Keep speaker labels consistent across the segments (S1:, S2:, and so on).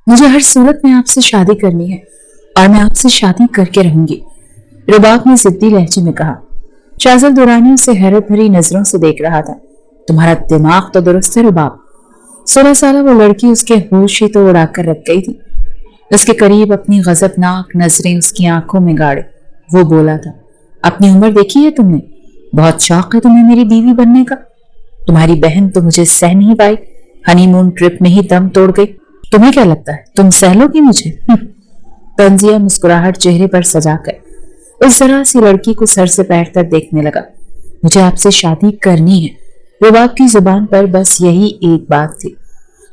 S1: مجھے ہر صورت میں آپ سے شادی کرنی ہے اور میں آپ سے شادی کر کے رہوں گی، رباب نے ضدی لہجے میں کہا۔ شازل درانی اسے حیرت بھری نظروں سے دیکھ رہا تھا۔ تمہارا دماغ تو درست ہے رباب۔ 16 سالہ وہ لڑکی اس کے ہوش ہی تو اڑا کر رکھ گئی تھی۔ اس کے قریب اپنی غضبناک نظریں اس کی آنکھوں میں گاڑے وہ بولا تھا، اپنی عمر دیکھی ہے تم نے؟ بہت شوق ہے تمہیں میری بیوی بننے کا؟ تمہاری بہن تو مجھے سہ نہیں پائی، ہنی مون ٹرپ میں ہی دم توڑ گئی۔ تمہیں کیا لگتا ہے تم سہ لو گی مجھے؟ تنزیہ مسکراہٹ چہرے پر سجا کر اس ذرا سی لڑکی کو سر سے پیر تک دیکھنے لگا۔ مجھے آپ سے شادی کرنی ہے، رباب کی زبان پر بس یہی ایک بات تھی۔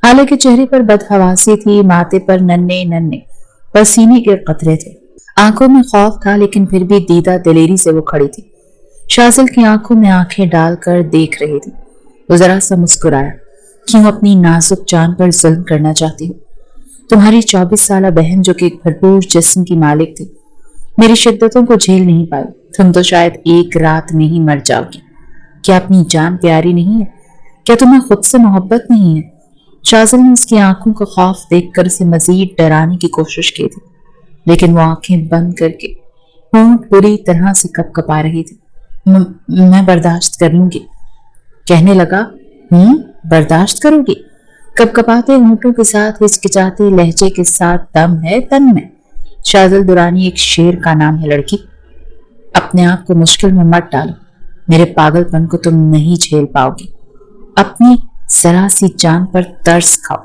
S1: حالانکہ چہرے پر بدحواسی تھی، ماتھے پر ننھے ننھے پسینے کے قطرے تھے، آنکھوں میں خوف تھا، لیکن پھر بھی دیدہ دلیری سے وہ کھڑی تھی۔ شازل کی آنکھوں میں آنکھیں ڈال کر دیکھ رہی تھی۔ وہ ذرا سا مسکرایا، کیوں اپنی نازک جان پر ظلم کرنا چاہتی ہو؟ تمہاری 24 سالہ بہن جو کہ ایک بھرپور جسم کی مالک تھی میری شدتوں کو جھیل نہیں پائی، تم تو شاید ایک رات میں ہی مر جاؤ گی۔ کیا اپنی جان پیاری نہیں ہے؟ کیا تمہیں خود سے محبت نہیں ہے؟ شازل نے اس کی آنکھوں کا خوف دیکھ کر اسے مزید ڈرانے کی کوشش کی تھی، لیکن وہ آنکھیں بند کر کے ہونٹ بری طرح سے کپ کپا رہی تھی۔ میں برداشت کر لوں گی، کہنے لگا۔ برداشت کرو گی؟ کپ کپاتے ہونٹوں کے ساتھ ہچکچاتے لہجے کے ساتھ دم ہے تن میں۔ شازل درانی ایک شیر کا نام ہے لڑکی، اپنے آپ کو مشکل میں مت ڈالو، میرے پاگل پن کو تم نہیں جھیل پاؤ گی۔ اپنی ذرا سی جان پر ترس کھاؤ۔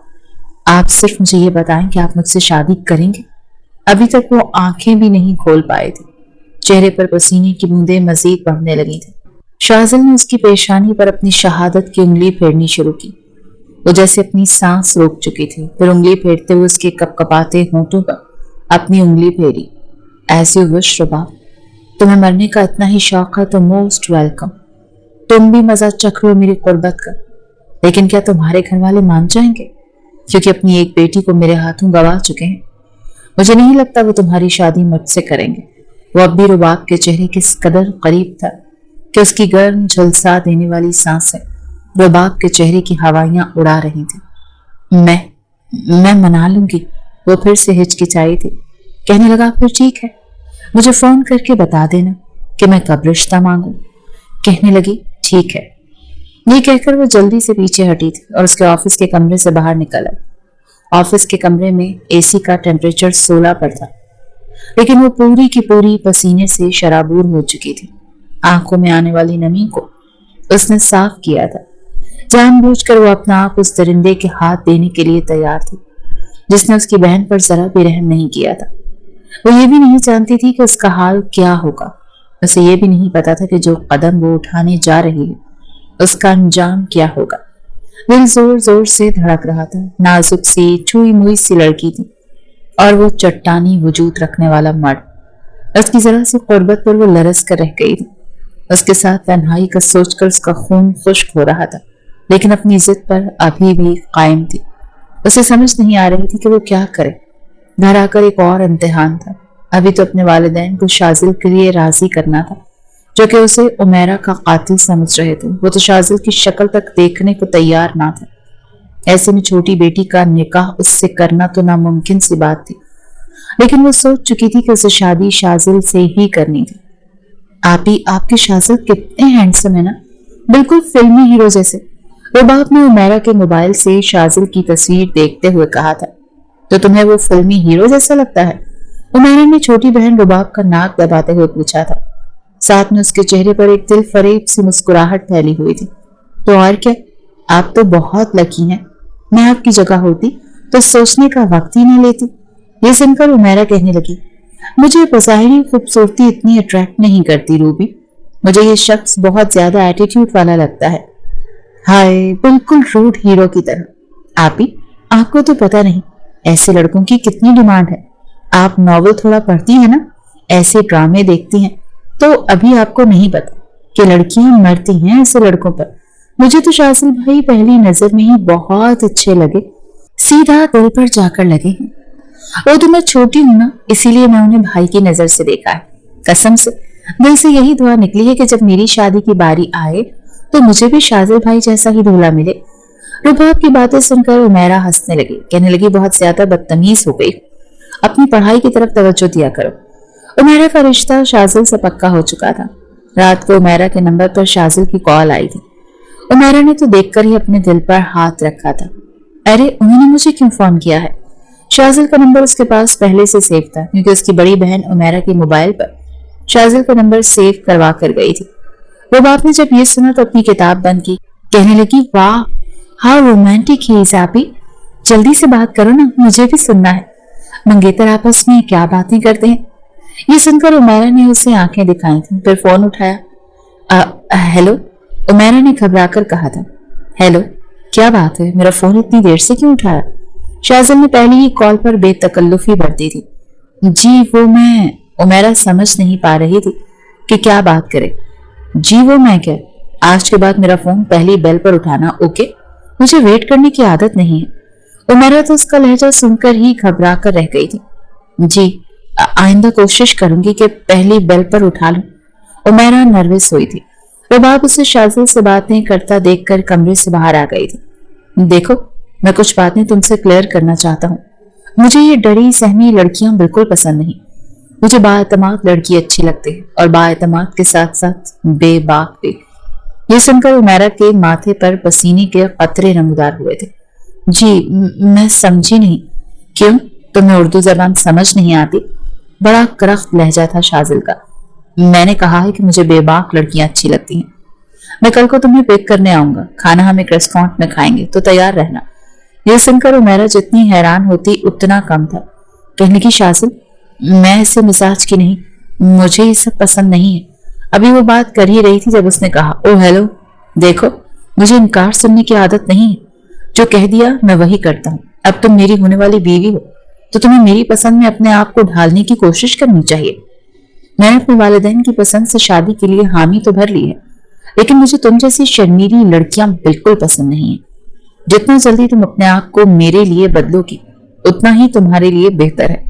S1: آپ صرف مجھے یہ بتائیں کہ آپ مجھ سے شادی کریں گے؟ ابھی تک وہ آنکھیں بھی نہیں کھول پائے تھے، چہرے پر پسینے کی بوندیں مزید بڑھنے لگی تھی۔ شازل نے اس کی پیشانی پر اپنی شہادت کی انگلی پھیرنی شروع کی۔ وہ جیسے اپنی سانس روک چکی تھی، پھر انگلی پھیرتے ہوئے اس کے کپ کپاتے ہونٹوں پر اپنی انگلی پھیری۔ ایز یو وش رباب، تمہیں مرنے کا اتنا ہی شوق ہے تو موسٹ ویلکم، تم بھی مزہ چکھ لو میری قربت کا۔ لیکن کیا تمہارے گھر والے مان جائیں گے؟ کیونکہ اپنی ایک بیٹی کو میرے ہاتھوں گوا چکے ہیں، مجھے نہیں لگتا وہ تمہاری شادی مجھ سے کریں گے۔ وہ اب بھی رباب کے چہرے کے اس قدر قریب تھا کہ اس کی گرم جھلسا دینے والی سانسیں رباب کے چہرے کی ہوائیاں اڑا رہی تھیں۔ میں منا لوں گی، وہ پھر سے ہچکچائی تھی۔ کہنے لگا، پھر ٹھیک ہے، مجھے فون کر کے بتا دینا کہ میں کب رشتہ مانگوں۔ کہنے لگی، ٹھیک ہے۔ یہ کہہ کر وہ جلدی سے پیچھے ہٹی تھی اور اس کے آفس کے کمرے سے باہر نکل آئی۔ آفس کے کمرے میں اے سی کا ٹیمپریچر 16 پر تھا، لیکن وہ پوری کی پوری پسینے سے شرابور ہو چکی تھی۔ آنکھوں میں آنے والی نمی کو اس نے صاف کیا تھا۔ جان بوجھ کر وہ اپنا آپ اس درندے کے ہاتھ دینے کے لیے تیار تھی جس نے اس کی بہن پر ذرا بھی رحم نہیں کیا تھا۔ وہ یہ بھی نہیں جانتی تھی کہ اس کا حال کیا ہوگا۔ اسے یہ بھی نہیں پتا تھا کہ جو قدم وہ اٹھانے جا رہی ہے اس کا انجام کیا ہوگا۔ دل زور زور سے دھڑک رہا تھا۔ نازک سی چھوئی موئی سی لڑکی تھی اور وہ چٹانی وجود رکھنے والا مرد۔ اس کی ذرا سی قربت پر وہ لرز کر رہ گئی تھی۔ اس کے ساتھ تنہائی کا سوچ کر اس کا خون خشک ہو رہا تھا، لیکن اپنی ضد پر ابھی بھی قائم تھی۔ اسے سمجھ نہیں آ رہی تھی کہ وہ کیا کرے۔ گھر آ کر ایک اور امتحان تھا۔ ابھی تو اپنے والدین کو شازل کے لیے راضی کرنا تھا، جو کہ اسے عمیرہ کا قاتل سمجھ رہے تھے۔ وہ تو شازل کی شکل تک دیکھنے کو تیار نہ تھا۔ ایسے میں چھوٹی بیٹی کا نکاح اس سے کرنا تو ناممکن سی بات تھی، لیکن وہ سوچ چکی تھی کہ اسے شادی شازل سے ہی کرنی تھی۔ آپ کی شازل کتنے ہینڈسم ہے نا، بالکل فلمی ہیرو جیسے، رباب نے عمیرہ کے موبائل سے شازل کی تصویر دیکھتے ہوئے کہا تھا۔ تو تمہیں وہ فلمی ہیرو جیسا لگتا ہے؟ عمیرہ نے چھوٹی بہن رباب کا ناک دباتے ہوئے پوچھا تھا۔ ساتھ میں اس کے چہرے پر ایک دل فریب سی مسکراہٹ پھیلی ہوئی تھی۔ تو اور کیا، آپ تو بہت لکی ہیں، میں آپ کی جگہ ہوتی تو سوچنے کا وقت ہی نہ لیتی۔ یہ سن کر عمیرہ کہنے لگی، مجھے بظاہری خوبصورتی اتنی اٹریکٹ نہیں کرتی روبی، مجھے یہ شخص بہت زیادہ ایٹیٹیوڈ والا لگتا ہے۔ ہائے، بالکل روڈ ہیرو کی طرح۔ آپ کو تو پتہ نہیں ایسے لڑکوں کی کتنی ڈیمانڈ ہے۔ آپ ناول تھوڑا پڑھتی ہیں نا، ایسے ڈرامے دیکھتی ہیں، تو ابھی آپ کو نہیں پتا کہ لڑکیاں مرتی ہیں ایسے لڑکوں پر۔ مجھے تو شازل بھائی پہلی نظر میں ہی بہت اچھے لگے، سیدھا دل پر جا کر لگے ہیں۔ وہ تو میں چھوٹی ہوں نا، اسی لیے میں انہیں بھائی کی نظر سے دیکھا ہے۔ قسم سے دل سے یہی دعا نکلی ہے کہ جب میری شادی کی باری آئے تو مجھے بھی شازل بھائی جیسا ہی دولہا ملے۔ रुबाब की बातें सुनकर उमेरा हंसने लगी, कहने लगी बहुत ज्यादा बदतमीज हो गई, अपनी पढ़ाई की तरफ तवज्जो दिया करो। उमेरा का रिश्ता शाजिल से पक्का हो चुका था। रात को उमेरा के नंबर पर शाजिल की कॉल आई थी। उमेरा ने तो देखकर ही अपने दिल पर हाथ रखा था। अरे उन्होंने मुझे क्यों फोन किया है? शाजिल का नंबर उसके पास पहले से सेव था, क्योंकि उसकी बड़ी बहन उमेरा के मोबाइल पर शाजिल का नंबर सेव करवा कर गई थी। रुबाब ने जब ये सुना तो अपनी किताब बंद की, कहने लगी वाह how romantic he is happy, जल्दी से बात करो ना, मुझे भी सुनना है। मंगेतर आपस में क्या बातें करते हैं। ये सुनकर उमेरा ने उसे आंखें दिखाई थी, फिर फोन उठाया। हेलो, उमेरा ने घबराकर कहा था। हेलो, क्या बात है, मेरा फोन इतनी देर से क्यों उठाया? शाजिल ने पहली ही कॉल पर बेतकल्लुफी बरती थी। जी वो मैं, उमेरा समझ नहीं पा रही थी कि क्या बात करे। जी वो मैं क्या, आज के बाद मेरा फोन पहली बेल पर उठाना, ओके? मुझे वेट करने की आदत नहीं है। उमेरा तो उसका लहजा सुनकर ही घबरा कर रह गई थी। जी आइंदा कोशिश करूंगी कि पहली बेल पर उठा लूं। उमेरा नर्वस हुई थी। रुबाब उसे शाजिल से बातें करता देखकर कमरे से बाहर आ गई थी। देखो मैं कुछ बातें तुमसे क्लियर करना चाहता हूँ। मुझे ये डरी सहमी लड़कियां बिल्कुल पसंद नहीं। मुझे बाएतमाद लड़की अच्छी लगती है, और बाएतमाद के साथ साथ बेबाक भी। ये सुनकर उमेरा के माथे पर पसीने के कतरे नमूदार हुए थे। जी मैं समझी नहीं। क्यों, तुम्हें उर्दू जबान समझ नहीं आती? बड़ा करख्त लहजा था शाजिल का। मैंने कहा है कि मुझे बेबाक लड़कियां अच्छी लगती हैं। मैं कल को तुम्हें पिक करने आऊंगा, खाना हम एक रेस्टोरेंट में खाएंगे, तो तैयार रहना। यह सुनकर उमेरा जितनी हैरान होती उतना कम था। कहने की शाजिल मैं ऐसे मिजाज की नहीं, मुझे ये सब पसंद नहीं है। अभी वो बात कर ही रही थी जब उसने कहा ओ हेलो, देखो मुझे इनकार सुनने की आदत नहीं है, जो कह दिया मैं वही करता हूँ। अब तुम मेरी होने वाली बीवी हो तो तुम्हें मेरी पसंद में अपने आप को ढालने की कोशिश करनी चाहिए। मैंने अपने वालिदैन की पसंद से शादी के लिए हामी तो भर ली है, लेकिन मुझे तुम जैसी शर्मीली लड़कियां बिल्कुल पसंद नहीं है। जितना जल्दी तुम अपने आप को मेरे लिए बदलोगी उतना ही तुम्हारे लिए बेहतर है।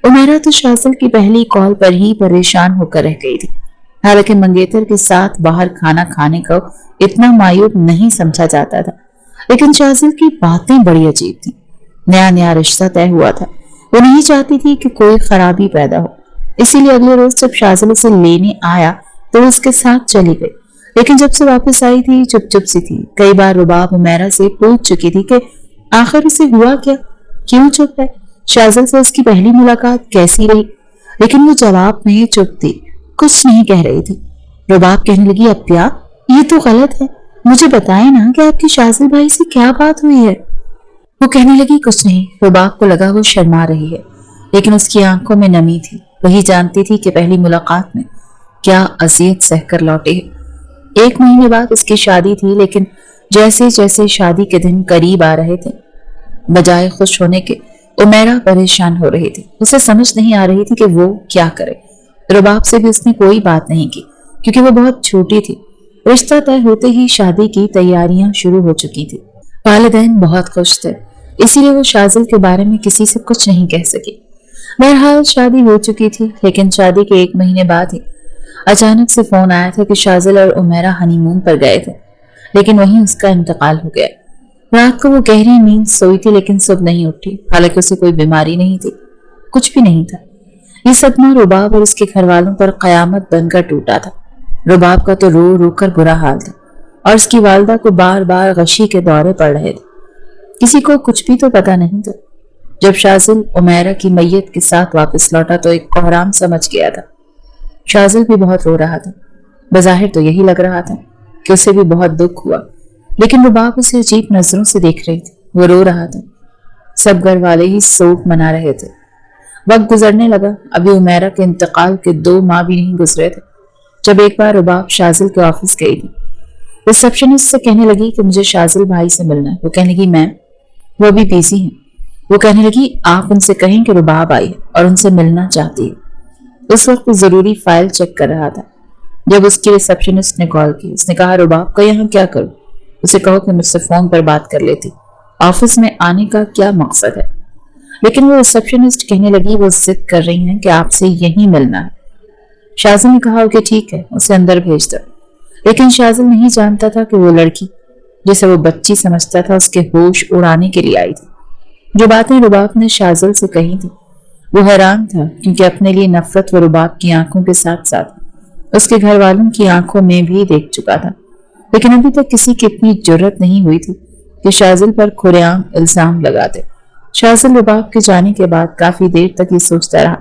S1: उमेरा तो शाजिल की पहली कॉल पर ही परेशान होकर रह गई थी। हालांकि मंगेतर के साथ बाहर खाना खाने को इतना मायूब नहीं समझा जाता था, लेकिन शाजिल की बातें बड़ी अजीब थी। नया नया रिश्ता तय हुआ था, वो नहीं चाहती थी कि कोई खराबी पैदा हो। इसीलिए अगले रोज जब शाजिल उसे लेने आया तो वो उसके साथ चली गई, लेकिन जब से वापस आई थी चुप चुप सी थी। कई बार रुबाब उमेरा से पूछ चुकी थी कि आखिर उसे हुआ क्या, क्यों चुप है, शाजिल से उसकी पहली मुलाकात कैसी रही, लेकिन वो जवाब में चुप थी, कुछ नहीं कह रही थी। रुबाब कहने लगी अप्पिया ये तो गलत है, मुझे बताए ना कि आपकी शाजिल भाई से क्या बात हुई है। वो कहने लगी कुछ नहीं। रुबाब को लगा वो शर्मा रही है, लेकिन उसकी आंखों में नमी थी। वही जानती थी कि पहली मुलाकात में क्या अजियत सहकर लौटे है। 1 महीने बाद उसकी शादी थी, लेकिन जैसे जैसे शादी के दिन करीब आ रहे थे, बजाय खुश होने के उमेरा परेशान हो रही थी। उसे समझ नहीं आ रही थी कि वो क्या करे। रुबाब से भी उसने कोई बात नहीं की, क्योंकि वो बहुत छोटी थी। रिश्ता तय होते ही शादी की तैयारियां शुरू हो चुकी थी। वालिदैन बहुत खुश थे, इसीलिए वो शाजिल के बारे में किसी से कुछ नहीं कह सकी। बहरहाल शादी हो चुकी थी, लेकिन शादी के 1 महीने बाद ही अचानक से फोन आया था कि शाजिल और उमेरा हनीमून पर गए थे, लेकिन वहीं उसका इंतकाल हो गया। रात को वो गहरी नींद सोई थी, लेकिन सुबह नहीं उठी। हालांकि उसे कोई बीमारी नहीं थी, कुछ भी नहीं था। ये सदमा रुबाब और उसके घर वालों पर कयामत बनकर टूटा था। रुबाब का तो रो रो कर बुरा हाल था, और उसकी वालदा को बार बार गशी के दौरे पड़ रहे थे। किसी को कुछ भी तो पता नहीं था। जब शाजिल उमेरा की मैयत के साथ वापस लौटा तो एक कोहराम समझ गया था। शाजिल भी बहुत रो रहा था। बज़ाहिर तो यही लग रहा था कि उसे भी बहुत दुख हुआ, लेकिन रुबाब उसे अजीब नजरों से देख रही थी। वो रो रहा था। सब घर वाले ही शोक मना रहे थे। वक्त गुजरने लगा। अभी उमेरा के इंतकाल के 2 माह भी नहीं गुजरे थे जब एक बार रुबाब शाजिल के ऑफिस गई थी। रिसेप्शनिस्ट से कहने लगी कि मुझे शाजिल भाई से मिलना है। वो कहने लगी मैम वो भी बिजी हैं। वो कहने लगी आप उनसे कहें कि रुबाब आई है और उनसे मिलना चाहती है। उस वक्त जरूरी फाइल चेक कर रहा था जब उसकी रिसेप्शनिस्ट ने कॉल की। उसने कहा रुबाब का यहाँ क्या करूं, उसे कहो कि मुझसे फोन पर बात कर लेती, ऑफिस में आने का क्या मकसद है। लेकिन वो रिसेप्शनिस्ट कहने लगी वो जिद कर रही हैं कि आपसे यहीं मिलना है। शाजिल ने कहा कि ठीक है, उसे अंदर भेज दो। लेकिन शाजिल नहीं जानता था कि वो लड़की جسے وہ بچی سمجھتا تھا اس کے ہوش اڑانے کے لیے آئی تھی۔ جو باتیں رباب نے شازل سے کہی تھی وہ حیران تھا، کیونکہ اپنے لیے نفرت وہ رباب کی آنکھوں کے ساتھ ساتھ اس کے گھر والوں کی آنکھوں میں بھی دیکھ چکا تھا، لیکن ابھی تک کسی کی اتنی جرت نہیں ہوئی تھی کہ شازل پر کھلے عام الزام لگا دے۔ شازل رباب کے جانے کے بعد کافی دیر تک یہ سوچتا رہا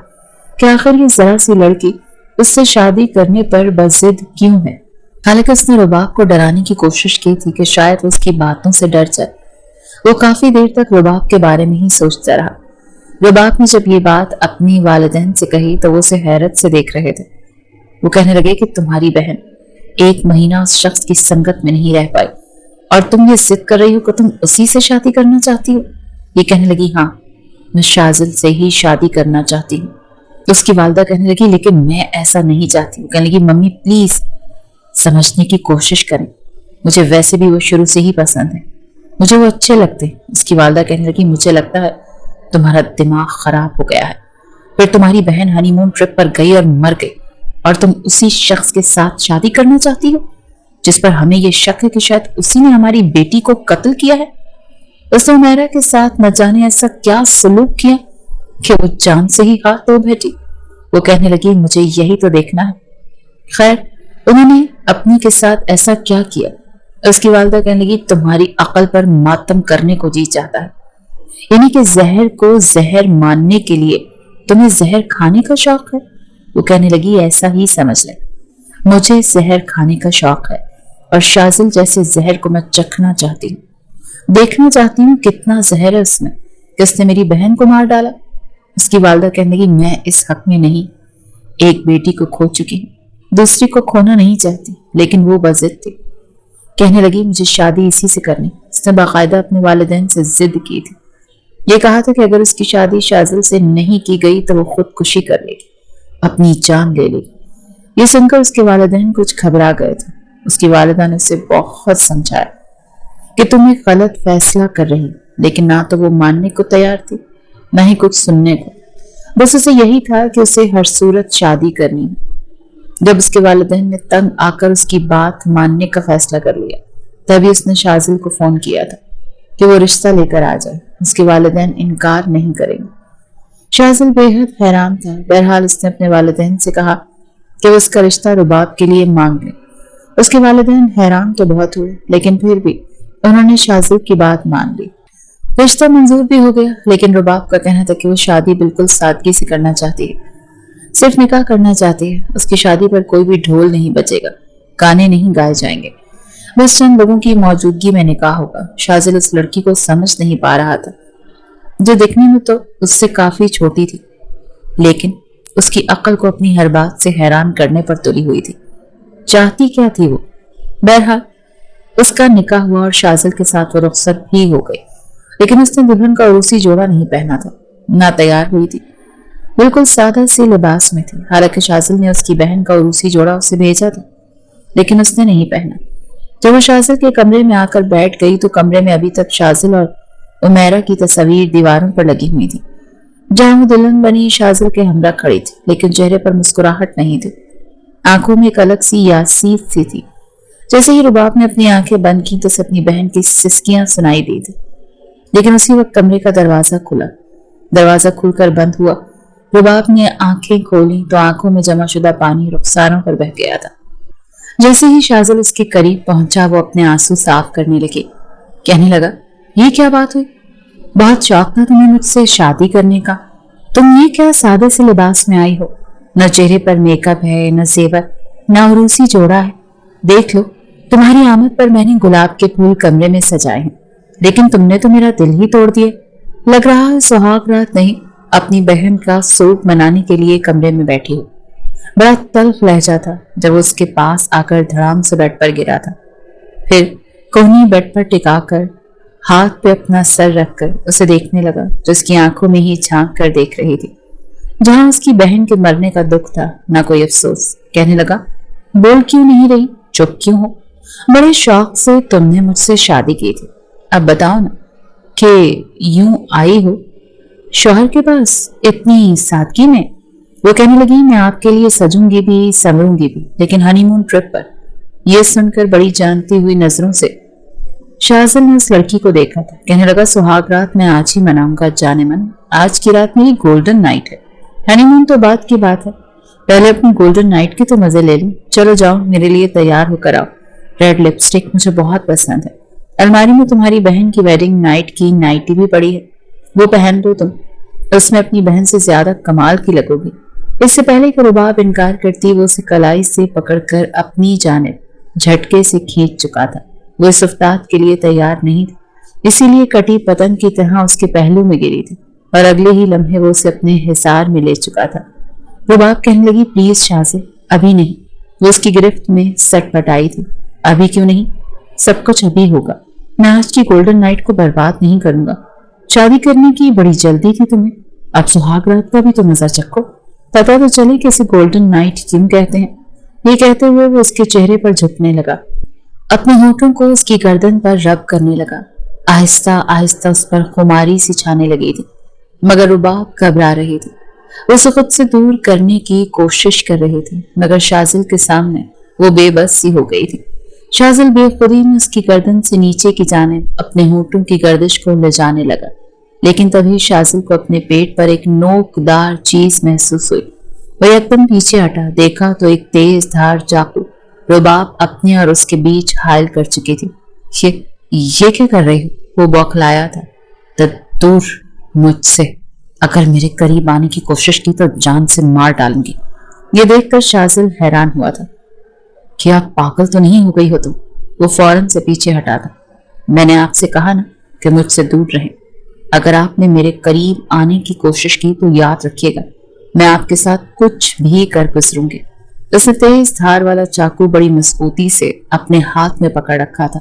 S1: کہ آخر یہ ذرا سی لڑکی اس سے شادی کرنے پر بضد کیوں ہے۔ حالانکہ اس نے رباب کو ڈرانے کی کوشش کی تھی کہ شاید اس کی باتوں سے ڈر جائے۔ وہ کافی دیر تک رباب کے بارے میں ہی سوچتا رہا۔ رباب نے جب یہ بات اپنی والدین سے کہی تو وہ اسے حیرت سے دیکھ رہے تھے۔ وہ کہنے لگے کہ تمہاری بہن 1 مہینہ اس شخص کی سنگت میں نہیں رہ پائی اور تم یہ ضد کر رہی ہو کہ تم اسی سے شادی کرنا چاہتی ہو۔ یہ کہنے لگی ہاں میں شازل سے ہی شادی کرنا چاہتی ہوں۔ اس کی والدہ کہنے لگی لیکن میں ایسا نہیں چاہتی ہوں۔ کہنے لگی ممی پلیز سمجھنے کی کوشش کریں، مجھے ویسے بھی وہ شروع سے ہی پسند ہے، مجھے وہ اچھے لگتے ہیں۔ اس کی والدہ کہنے لگی مجھے لگتا ہے تمہارا دماغ خراب ہو گیا ہے، پھر تمہاری بہن ہنی مون ٹرپ پر گئی اور مر گئی اور تم اسی شخص کے ساتھ شادی کرنا چاہتی ہو جس پر ہمیں یہ شک ہے کہ شاید اسی نے ہماری بیٹی کو قتل کیا ہے۔ اس نے عمیرہ کے ساتھ نہ جانے ایسا کیا سلوک کیا کہ وہ جان سے ہی ہاتھ دھو بیٹھی۔ وہ کہنے لگی مجھے یہی تو دیکھنا ہے۔ خیر انہوں نے اپنی کے ساتھ ایسا کیا کیا؟ اس کی والدہ کہنے لگی تمہاری عقل پر ماتم کرنے کو جی چاہتا ہے، یعنی کہ زہر کو زہر ماننے کے لیے تمہیں زہر کھانے کا شوق ہے۔ وہ کہنے لگی ایسا ہی سمجھ لیں، مجھے زہر کھانے کا شوق ہے اور شازل جیسے زہر کو میں چکھنا چاہتی ہوں، دیکھنا چاہتی ہوں کتنا زہر ہے اس میں، کس نے میری بہن کو مار ڈالا۔ اس کی والدہ کہنے لگی میں اس حق میں نہیں، ایک بیٹی کو کھو چکی ہوں، دوسری کو کھونا نہیں چاہتی، لیکن وہ بضد تھی۔ کہنے لگی مجھے شادی اسی سے کرنی۔ اس نے باقاعدہ اپنے والدین سے ضد کی تھی، یہ کہا تھا کہ اگر اس کی شادی شازل سے نہیں کی گئی تو وہ خودکشی کر لے گی، اپنی جان لے لے گی۔ یہ سن کر اس کے والدین کچھ گھبرا گئے تھے۔ اس کی والدہ نے اسے بہت سمجھایا کہ تم ایک غلط فیصلہ کر رہی، لیکن نہ تو وہ ماننے کو تیار تھی نہ ہی کچھ سننے کو، بس اسے یہی تھا کہ اسے ہر صورت شادی کرنی ہے۔ جب اس کے والدین نے تنگ آ کر اس کی بات ماننے کا فیصلہ کر لیا تبھی اس نے شازل کو فون کیا تھا کہ وہ رشتہ لے کر آ جائے، اس کے والدین انکار نہیں کریں گے۔ شازل بے حد حیران تھا۔ بہرحال اس نے اپنے والدین سے کہا کہ وہ اس کا رشتہ رباب کے لیے مانگ لیں۔ اس کے والدین حیران تو بہت ہوئے، لیکن پھر بھی انہوں نے شازل کی بات مان لی۔ رشتہ منظور بھی ہو گیا، لیکن رباب کا کہنا تھا کہ وہ شادی بالکل سادگی سے کرنا چاہتی ہے، صرف نکاح کرنا چاہتی ہے۔ اس کی شادی پر کوئی بھی ڈھول نہیں بجے گا، گانے نہیں گائے جائیں گے، بس چند لوگوں کی موجودگی میں نکاح ہوگا۔ شازل اس لڑکی کو سمجھ نہیں پا رہا تھا، جو دیکھنے میں تو اس سے کافی چھوٹی تھی، لیکن اس کی عقل کو اپنی ہر بات سے حیران کرنے پر تلی ہوئی تھی۔ چاہتی کیا تھی وہ؟ بہرحال اس کا نکاح ہوا اور شازل کے ساتھ وہ رخصت بھی ہو گئی، لیکن اس نے دلہن کا عروسی جوڑا نہیں پہنا تھا، نہ تیار ہوئی تھی، بالکل سادہ سی لباس میں تھی۔ حالانکہ شازل نے اس کی بہن کا عروسی جوڑا اسے بھیجا تھا، لیکن اس نے نہیں پہنا۔ جب وہ شازل کے کمرے میں آ کر بیٹھ گئی تو کمرے میں ابھی تک شازل اور عمیرہ کی تصاویر دیواروں پر لگی ہوئی تھی۔ جہاں وہ دلہن بنی شازل کے ہمراہ کھڑی تھی، لیکن چہرے پر مسکراہٹ نہیں تھی، آنکھوں میں ایک الگ سی یاسیت سی تھی۔ جیسے ہی رباب نے اپنی آنکھیں بند کی تو اسے اپنی بہن کی سسکیاں سنائی دی تھی، لیکن اسی وقت کمرے کا دروازہ کھلا۔ دروازہ کھل کر بند ہوا۔ رباب نے آنکھیں کھولی تو آنکھوں میں جمع شدہ پانی رخساروں پر بہہ گیا تھا۔ جیسے ہی شازل اس کے قریب پہنچا وہ اپنے آنسو صاف کرنے لگی۔ کہنے لگا یہ کیا بات ہوئی؟ بہت شوق تھا تمہیں مجھ سے شادی کرنے کا، تم یہ کیا سادے سے لباس میں آئی ہو؟ نہ چہرے پر میک اپ ہے، نہ زیور، نہ عروسی جوڑا ہے۔ دیکھ لو تمہاری آمد پر میں نے گلاب کے پھول کمرے میں سجائے ہیں، لیکن تم نے تو میرا دل ہی توڑ دیا۔ لگ رہا ہے سہاگ رات نہیں، اپنی بہن کا سوگ منانے کے لیے کمرے میں بیٹھی ہو۔ بڑا تلخ لہجہ تھا جب وہ اس کے پاس آ کر دھڑام سے بیڈ پر گرا تھا، پھر کوہنی بیڈ پر ٹکا کر ہاتھ پہ اپنا سر رکھ کر اسے دیکھنے لگا جو اس کی آنکھوں میں ہی جھانک کر دیکھ رہی تھی، جہاں اس کی بہن کے مرنے کا دکھ تھا نہ کوئی افسوس۔ کہنے لگا بول کیوں نہیں رہی، چپ کیوں ہو؟ بڑے شوق سے تم نے مجھ سے شادی کی تھی، اب بتاؤ نا کہ یوں آئی ہو شوہر کے پاس اتنی سادگی میں؟ وہ کہنے لگی میں آپ کے لیے سجوں گی بھی سنوروں گی بھی، لیکن ہنی مون ٹرپ پر۔ یہ سن کر بڑی جانتی ہوئی نظروں سے शाहजल ने उस लड़की को देखा था। कहने लगा, सुहाग रात मैं आज ही मनाऊंगा जाने मन। आज की रात मेरी गोल्डन नाइट है। हनीमून तो बात की बात है, पहले अपनी गोल्डन नाइट के तो मजे ले लो। चलो जाओ, मेरे लिए तैयार होकर आओ। रेड लिपस्टिक मुझे बहुत पसंद है। अलमारी में तुम्हारी बहन की वेडिंग नाइट की नाइटी भी पड़ी है, वो पहन लो तुम। उसमें अपनी बहन से ज्यादा कमाल की लगोगी। इससे पहले कि रुबाब इनकार करती, वो उसे कलाई से पकड़कर अपनी जानिब झटके से खींच चुका था। वो इस उफ्ताद के लिए तैयार नहीं थी, इसीलिए कटी पतंग की तरह उसके पहलू में गिरी थी और अगले ही लम्हे वो उसे अपने हिसार में ले चुका था। रुबाब कहने लगी, प्लीज शाहज़े, अभी नहीं। वो उसकी गिरफ्त में सटपटाई थी। अभी क्यों नहीं? सब कुछ अभी होगा। मैं आज की गोल्डन नाइट को बर्बाद नहीं करूंगा। शादी करने की बड़ी जल्दी थी तुम्हें, अब सुहाग रात का भी तो मजा चखो। पता तो चले कि इसे गोल्डन नाइट क्यों कहते हैं। ये कहते हुए वो उसके चेहरे पर झुकने लगा, अपने होठों को उसकी गर्दन पर रब करने लगा। आहिस्ता आहिस्ता उस पर खुमारी सी छाने लगी थी, मगर रुबाब घबरा रही थी। उसे खुद से दूर करने की कोशिश कर रही थी, मगर शाज़िल के सामने वो बेबस सी हो गई थी। शाज़िल बेखुदी में उसकी गर्दन से नीचे की जानिब अपने होठों की गर्दिश को ले जाने लगा, लेकिन तभी शाज़िल को अपने पेट पर एक नोकदार चीज महसूस हुई। वह एकदम पीछे हटा, देखा तो एक तेज धार चाकू रुबाब अपने और उसके बीच हायल कर चुकी थी। ये क्या कर रही हो? वो बौखलाया था। तो दूर मुझसे, अगर मेरे करीब आने की कोशिश की तो जान से मार डालूंगी। ये देखकर शाज़िल हैरान हुआ था। क्या पागल तो नहीं हो गई हो तुम? वो फौरन से पीछे हटा था। मैंने आपसे कहा ना कि मुझसे दूर रहें। अगर आपने मेरे करीब आने की कोशिश की तो याद रखिएगा, मैं आपके साथ कुछ भी कर गुजरूंगी। उसे तेज धार वाला चाकू बड़ी मजबूती से अपने हाथ में पकड़ रखा था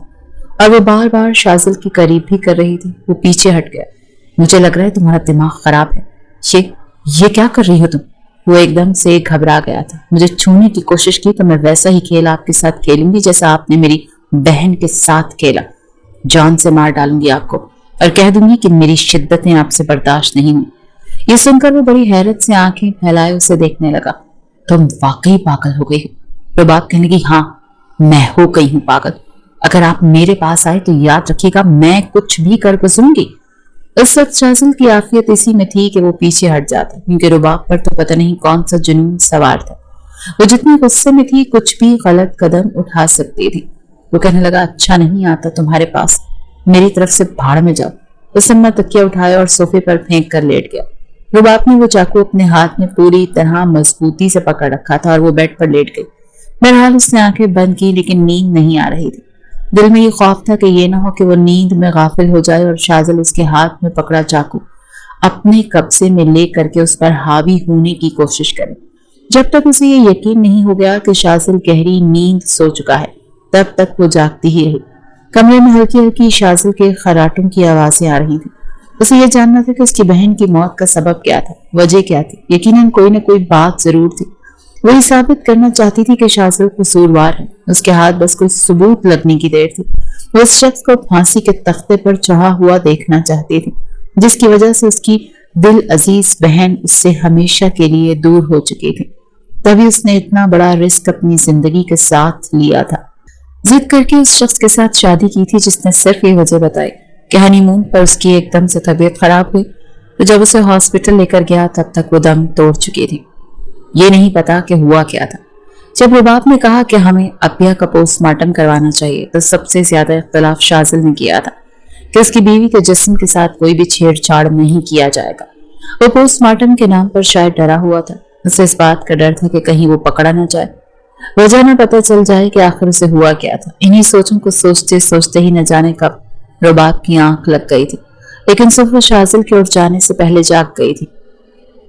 S1: और वो बार बार शाज़िल के करीब भी कर रही थी। वो पीछे हट गया। मुझे लग रहा है तुम्हारा दिमाग खराब है। ये क्या कर रही हो तुम? वो एकदम से घबरा गया था। मुझे छूने की कोशिश की तो मैं वैसा ही खेल आपके साथ खेलूंगी जैसा आपने मेरी बहन के साथ खेला। जान से मार डालूंगी आपको और कह दूंगी कि मेरी शिद्दतें आपसे बर्दाश्त नहीं हुई। ये सुनकर वो बड़ी हैरत से आंखें फैलाए उसे देखने लगा। तुम वाकई पागल हो गई हो। रुबाब कहने लगी, हाँ मैं हो गई हूँ पागल। अगर आप मेरे पास आए तो याद रखिएगा, मैं कुछ भी कर गुजरूंगी। उस वक्त शाज़िल की आफियत इसी में थी कि वो पीछे हट जाता, क्योंकि रुबाब पर तो पता नहीं कौन सा जुनून सवार था। वो जितनी गुस्से में थी कुछ भी गलत कदम उठा सकती थी। वो कहने लगा, अच्छा नहीं आता तुम्हारे पास, मेरी तरफ से भाड़ में जाओ। उसने अपना तकिया उठाया और सोफे पर फेंक कर लेट गया। रुबाब ने वो चाकू अपने हाथ में पूरी तरह मजबूती से पकड़ रखा था और वो बेड पर लेट गई। बहरहाल उसने आंखें बंद की, लेकिन नींद नहीं आ रही थी। दिल में ये खौफ था कि ये ना हो कि वो नींद में गाफिल हो जाए और शाज़िल उसके हाथ में पकड़ा चाकू अपने कब्जे में ले करके उस पर हावी होने की कोशिश करे। जब तक उसे ये यकीन नहीं हो गया कि शाज़िल गहरी नींद सो चुका है, तब तक वो जागती ही रही। कमरे में हल्की हल्की शाज़िल के खराटों की आवाजें आ रही थी। उसे यह जानना था कि उसकी बहन की मौत का सबब क्या था, वजह क्या थी। यकीनन कोई न कोई बात जरूर थी। वो ये साबित करना चाहती थी कि शाज़िल कसूरवार है। उसके हाथ बस कोई सबूत लगने की देर थी। वो उस शख्स को फांसी के तख्ते पर चढ़ा हुआ देखना चाहती थी, जिसकी वजह से उसकी दिल अजीज बहन उससे हमेशा के लिए दूर हो चुकी थी। तभी उसने इतना बड़ा रिस्क अपनी जिंदगी के साथ लिया था। जिद करके उस शख्स के साथ शादी की थी जिसने सिर्फ ये वजह बताई कि हनीमून पर उसकी एकदम से तबीयत खराब हुई। तो जब उसे हॉस्पिटल लेकर गया तब तक वो दम तोड़ चुकी थी। ये नहीं पता कि हुआ क्या था। जब रुबाब ने कहा कि हमें अपिया का पोस्टमार्टम करवाना चाहिए, तो सबसे ज्यादा इख्तलाफ शाज़िल ने किया था कि उसकी बीवी के जिस्म के साथ कोई भी छेड़छाड़ नहीं किया जाएगा। वो पोस्टमार्टम के नाम पर शायद डरा हुआ था। उसे इस बात का डर था कि कहीं वो पकड़ा ना जाए, वजह न पता चल जाए कि आखिर उसे हुआ क्या था। इन्हीं सोचों को सोचते सोचते ही न जाने कब रुबाब की आंख लग गई थी, लेकिन सुबह शाज़िल के उठ जाने से पहले जाग गई थी।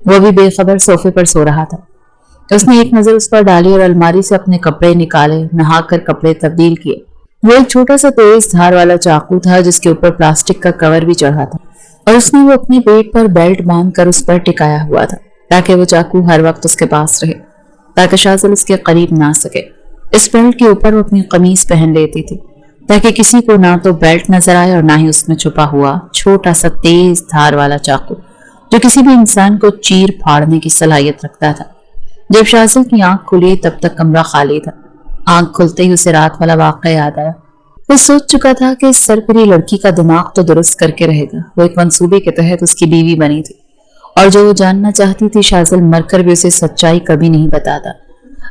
S1: वो भी बेखबर सोफे पर सो रहा था। उसने एक नजर उस पर डाली और अलमारी से अपने कपड़े निकाले, नहाकर कपड़े तब्दील किए। वो एक छोटा सा तेज धार वाला चाकू था जिसके ऊपर प्लास्टिक का कवर भी चढ़ा था, और उसने वो अपने पेट पर बेल्ट बांधकर उस पर टिकाया हुआ था ताकि वो चाकू हर वक्त उसके पास रहे, ताकि शाज़िल उसके करीब ना सके। इस बेल्ट के ऊपर वो अपनी कमीज पहन लेती थी ताकि किसी को ना तो बेल्ट नजर आए और ना ही उसमें छुपा हुआ छोटा सा तेज धार वाला चाकू जो किसी भी इंसान को चीर फाड़ने की सलाहियत रखता था। जब शाज़िल की आंख खुली तब तक कमरा खाली था। आंख खुलते ही उसे रात वाला वाक़या याद आया। وہ सोच चुका था कि इस सरपरी लड़की का दिमाग तो दुरुस्त करके रहेगा। वो एक मंसूबे के तहत उसकी बीवी बनी थी और जो वो जानना चाहती थी शाज़िल मरकर भी उसे सच्चाई कभी नहीं बताता।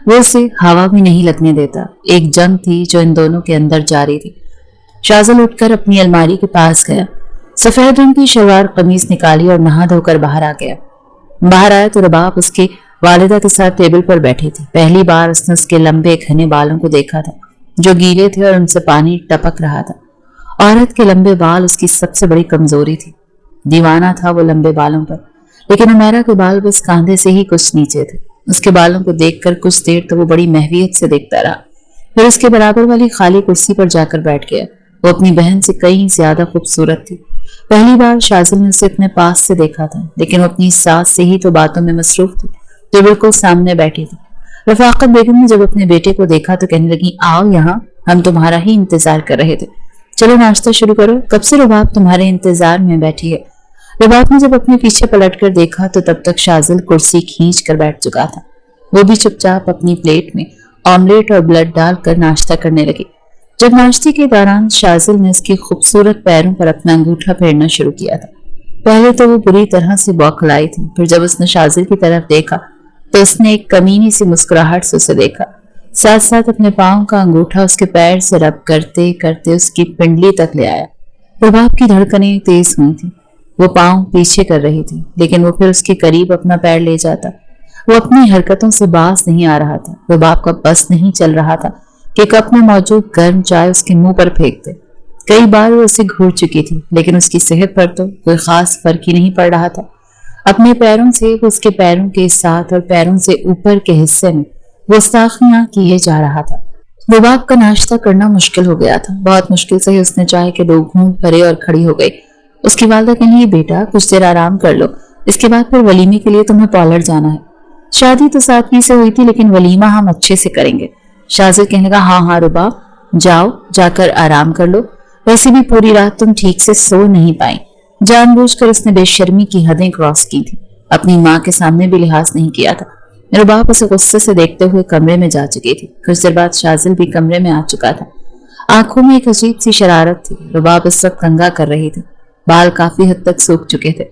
S1: वो उसे हवा भी नहीं लगने देता। एक जंग थी जो इन दोनों के अंदर जारी थी। शाज़िल उठकर अपनी अलमारी के पास गया, सफेद रंग की शलवार कमीज निकाली और नहा धोकर बाहर आ गया। बाहर आया तो रबाब उसके वालिदा के साथ टेबल पर बैठी थी। पहली बार उसने उसके लंबे घने बालों को देखा था जो गीले थे और उनसे पानी टपक रहा था। औरत के लंबे बाल उसकी सबसे बड़ी कमजोरी थी। दीवाना था वो लंबे बालों पर, लेकिन उमैरा के बाल बस कांधे से ही कुछ नीचे थे। उसके बालों को देखकर कुछ देर तो वो बड़ी महवियत से देखता रहा, फिर उसके बराबर वाली खाली कुर्सी पर जाकर बैठ गया। वो अपनी बहन से कहीं ज्यादा खूबसूरत थी। पहली बार शाज़िल ने उसे इतने पास से देखा था, लेकिन वो अपनी सास से ही तो बातों में मसरूफ थी जो बिल्कुल सामने बैठी थी। रफाकत बेगम ने जब अपने बेटे को देखा तो कहने लगी, आओ यहाँ, हम तुम्हारा ही इंतजार कर रहे थे, चलो नाश्ता शुरू करो, कब से रुबाब तुम्हारे इंतजार में बैठी है। रुबाब ने जब अपने पीछे पलटकर देखा तो तब तक शाज़िल कुर्सी खींच कर बैठ चुका था। वो भी चुपचाप अपनी प्लेट में ऑमलेट और ब्रेड डालकर नाश्ता करने लगी। जब नाश्ते के दौरान शाज़िल ने उसके खूबसूरत पैरों पर अपना अंगूठा फेरना शुरू किया था। पहले तो वो बुरी तरह से बौखलाई थी, फिर जब उसने शाज़िल की तरफ देखा तो उसने एक कमीनी सी मुस्कुराहट से उसे देखा, साथ साथ अपने पांव का अंगूठा उसके पैर से रब करते करते उसकी पिंडली तक ले आया। रुबाब की धड़कनें तेज हुई थी। वो पांव पीछे कर रही थी, लेकिन वो फिर उसके करीब अपना पैर ले जाता। वो अपनी हरकतों से बाज नहीं आ रहा था। रुबाब का बस नहीं चल रहा था कि कप में मौजूद गर्म चाय उसके मुंह पर फेंक दे। कई बार वो उसे घूर चुकी थी, लेकिन उसकी सेहत पर तो कोई खास फर्क ही नहीं पड़ रहा था। अपने पैरों से उसके पैरों के साथ और पैरों से ऊपर के हिस्से में गुस्ताखियां किए जा रहा था। रुबाब का नाश्ता करना मुश्किल हो गया था। बहुत मुश्किल से ही उसने चाय के 2 घूंट भरे और खड़ी हो गई। उसकी वालिदा कहने लगी, बेटा कुछ देर आराम कर लो, इसके बाद फिर वलीमे के लिए तुम्हें पॉलर जाना है। शादी तो सादगी से हुई थी, लेकिन वलीमा हम अच्छे से करेंगे। शाज़िल कहने लगा, हाँ हाँ रुबाब, जाओ जाकर आराम कर लो, वैसे भी पूरी रात तुम ठीक से सो नहीं पाई। जानबूझकर उसने बेशर्मी की हदें क्रॉस की थी। अपनी माँ के सामने भी लिहाज नहीं किया था। रुबाब उसे गुस्से से देखते हुए कमरे में जा चुकी थी। कुछ देर बाद शाज़िल भी कमरे में आ चुका था। आंखों में एक अजीब सी शरारत थी। रुबाब इस वक्त कंघा कर रही थी। बाल काफी हद तक सूख चुके थे,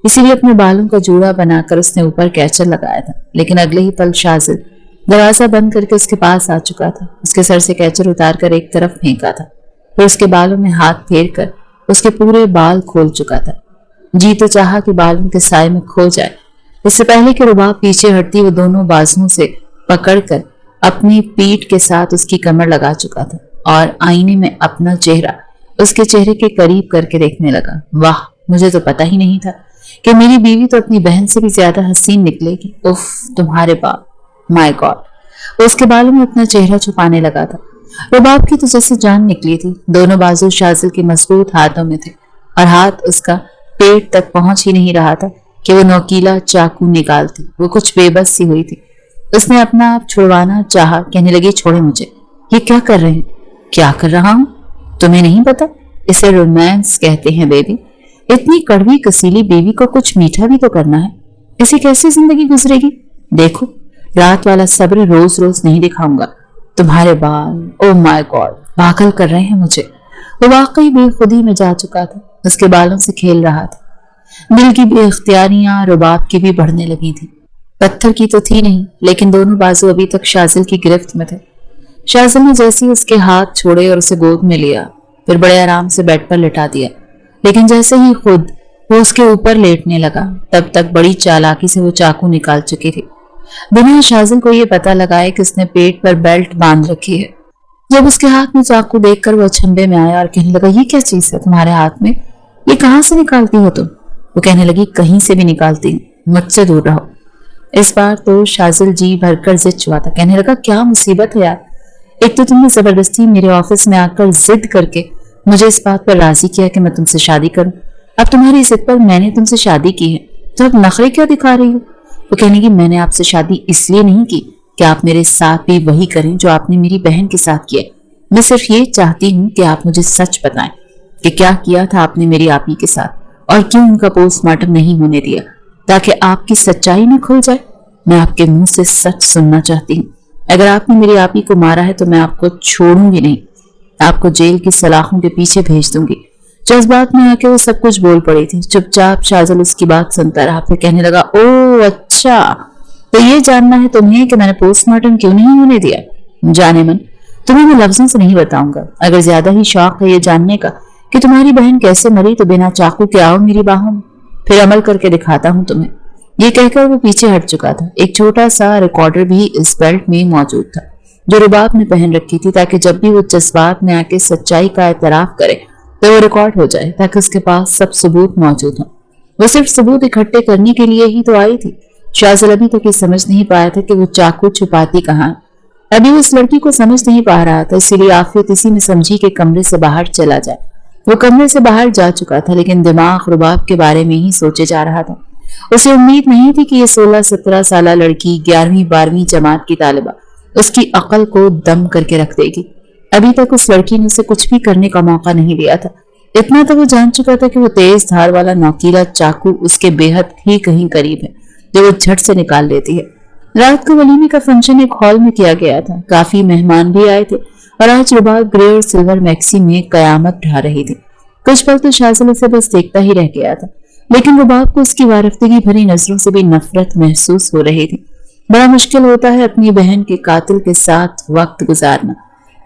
S1: इसीलिए अपने बालों का जूड़ा बनाकर उसने ऊपर कैचर लगाया था। लेकिन अगले ही पल शाज़िल दरवाजा बंद करके उसके पास आ चुका था। उसके सर से कैचर उतार कर एक तरफ फेंका था, फिर उसके बालों में हाथ फेर कर उसके पूरे बाल खोल चुका था। जी तो चाहा कि बालों के साए में खो जाए। इससे पहले कि रुबाब पीछे हटती, वो दोनों बाजुओं से पकड़कर अपनी पीठ के साथ उसकी कमर लगा चुका था और आईने में अपना चेहरा उसके चेहरे के करीब करके देखने लगा। वाह, मुझे तो पता ही नहीं था कि मेरी बीवी तो अपनी बहन से भी ज्यादा हसीन निकलेगी। उफ, तुम्हारे बाल, माय गॉड। वो उसके बालों में अपना चेहरा छुपाने लगा था। रुबाब की तो जैसे जान निकली थी। दोनों बाजू शाज़िल के मजबूत हाथों में थे और हाथ उसका पेट तक पहुंच ही नहीं रहा था कि वो नोकीला चाकू निकालती। वो कुछ बेबस सी हुई थी। उसने अपना आप छुड़वाना चाहा, कहने लगी, छोड़े मुझे। ये क्या कर रहे हैं? क्या कर रहा हूं? तुम्हें नहीं पता? इसे रोमांस कहते हैं बेबी। इतनी कड़वी कसीली बीवी को कुछ मीठा भी तो करना है। इसे कैसे जिंदगी गुजरेगी? देखो, रात वाला सब्र रोज रोज नहीं दिखाऊंगा। तुम्हारे बाल, ओ माय गॉड, पागल कर रहे हैं मुझे। वो वाकई बेखुदी में जा चुका था। उसके बालों से खेल रहा था। दिल की बेख्तियारियां रुबाब की भी बढ़ने लगी थी। पत्थर की तो थी नहीं, लेकिन दोनों बाजू अभी तक शाज़िल की गिरफ्त में थे। शाज़िल ने जैसे ही उसके हाथ छोड़े और उसे गोद में लिया, फिर बड़े आराम से बेड पर लिटा दिया। लेकिन जैसे ही खुद वो उसके ऊपर लेटने लगा, तब तक बड़ी चालाकी से वो चाकू निकाल चुकी थी, बिना शाज़िल को ये पता लगाए कि उसने पेट पर बेल्ट बांध रखी है। जब उसके हाथ में चाकू देखकर वो अचंभे में आया और कहने लगा, ये क्या चीज है तुम्हारे हाथ में? ये कहाँ से निकालती हो तुम? वो कहने लगी, कहीं से भी निकालती, मुझसे दूर रहो। इस बार तो शाज़िल जी भरकर जिद चुका था। कहने लगा, क्या मुसीबत है यार, एक तो तुमने जबरदस्ती मेरे ऑफिस में आकर जिद करके मुझे इस बात पर राजी किया कि मैं तुमसे शादी करूं। अब तुम्हारी जिद पर मैंने तुमसे शादी की है, तो अब नखरे क्या दिखा रही हो? वो कहने की, मैंने आपसे शादी इसलिए नहीं की कि आप मेरे साथ भी वही करें जो आपने मेरी बहन के साथ किया। मैं सिर्फ ये चाहती हूँ कि आप मुझे सच बताएं कि क्या किया था आपने मेरी आपी के साथ और क्यों उनका पोस्टमार्टम नहीं होने दिया, ताकि आपकी सच्चाई न खुल जाए। मैं आपके मुंह से सच सुनना चाहती हूँ। अगर आपने मेरी आपी को मारा है तो मैं आपको छोड़ूंगी नहीं। آپ کو जेल की सलाखों के पीछे भेज दूंगी। जज्बात में आके वो सब कुछ बोल पड़ी थी। चुपचाप शाजल उसकी बात सुनता रहा, फिर कहने लगा, ओ अच्छा, तो ये जानना है तुम्हें कि मैंने पोस्टमार्टम क्यों नहीं होने दिया? जाने मन, तुम्हें मैं लफ्जों से नहीं बताऊंगा। अगर ज्यादा ही शौक है ये जानने का कि तुम्हारी बहन कैसे मरी तो बिना चाकू के आओ मेरी बाहों में, फिर अमल करके दिखाता हूं तुम्हें। ये कहकर वो पीछे हट चुका था। एक छोटा सा रिकॉर्डर भी इस बेल्ट में मौजूद था जो रुबाब ने पहन रखी थी, ताकि जब भी वो जज्बात में आके सच्चाई का एतराफ करे तो वो रिकॉर्ड हो जाए, ताकि उसके पास सब सबूत मौजूद हो। वो सिर्फ सबूत इकट्ठे करने के लिए ही तो आई थी। शाजल अभी तक ये समझ नहीं पाया था कि वो चाकू छुपाती कहाँ है। अभी वो उस लड़की को समझ नहीं पा रहा था, इसीलिए आफियत इसी में समझी कि कमरे से बाहर चला जाए। वो कमरे से बाहर जा चुका था, लेकिन दिमाग रुबाब के बारे में ही सोचे जा रहा था। उसे उम्मीद नहीं थी कि ये 16-17 साल लड़की 11वीं-12वीं जमात की तालिबा उसकी अकल को दम करके रख देगी। अभी तक उस लड़की ने उसे कुछ भी करने का मौका नहीं दिया था। इतना तो वो जान चुका था कि वो तेज धार वाला नोकीला चाकू उसके बेहद ही कहीं करीब है, जो वो झट से निकाल लेती है। रात को वलीमे का फंक्शन एक हॉल में किया गया था। काफी मेहमान भी आए थे और आज रुबाब ग्रे और सिल्वर मैक्सी में कयामत ढा रही थी। कुछ पल तो शाजल उसे बस देखता ही रह गया था, लेकिन रुबाब को उसकी वारफ्तगी भरी नजरों से भी नफरत महसूस हो रही थी। बड़ा मुश्किल होता है अपनी बहन के कातिल के साथ वक्त गुजारना,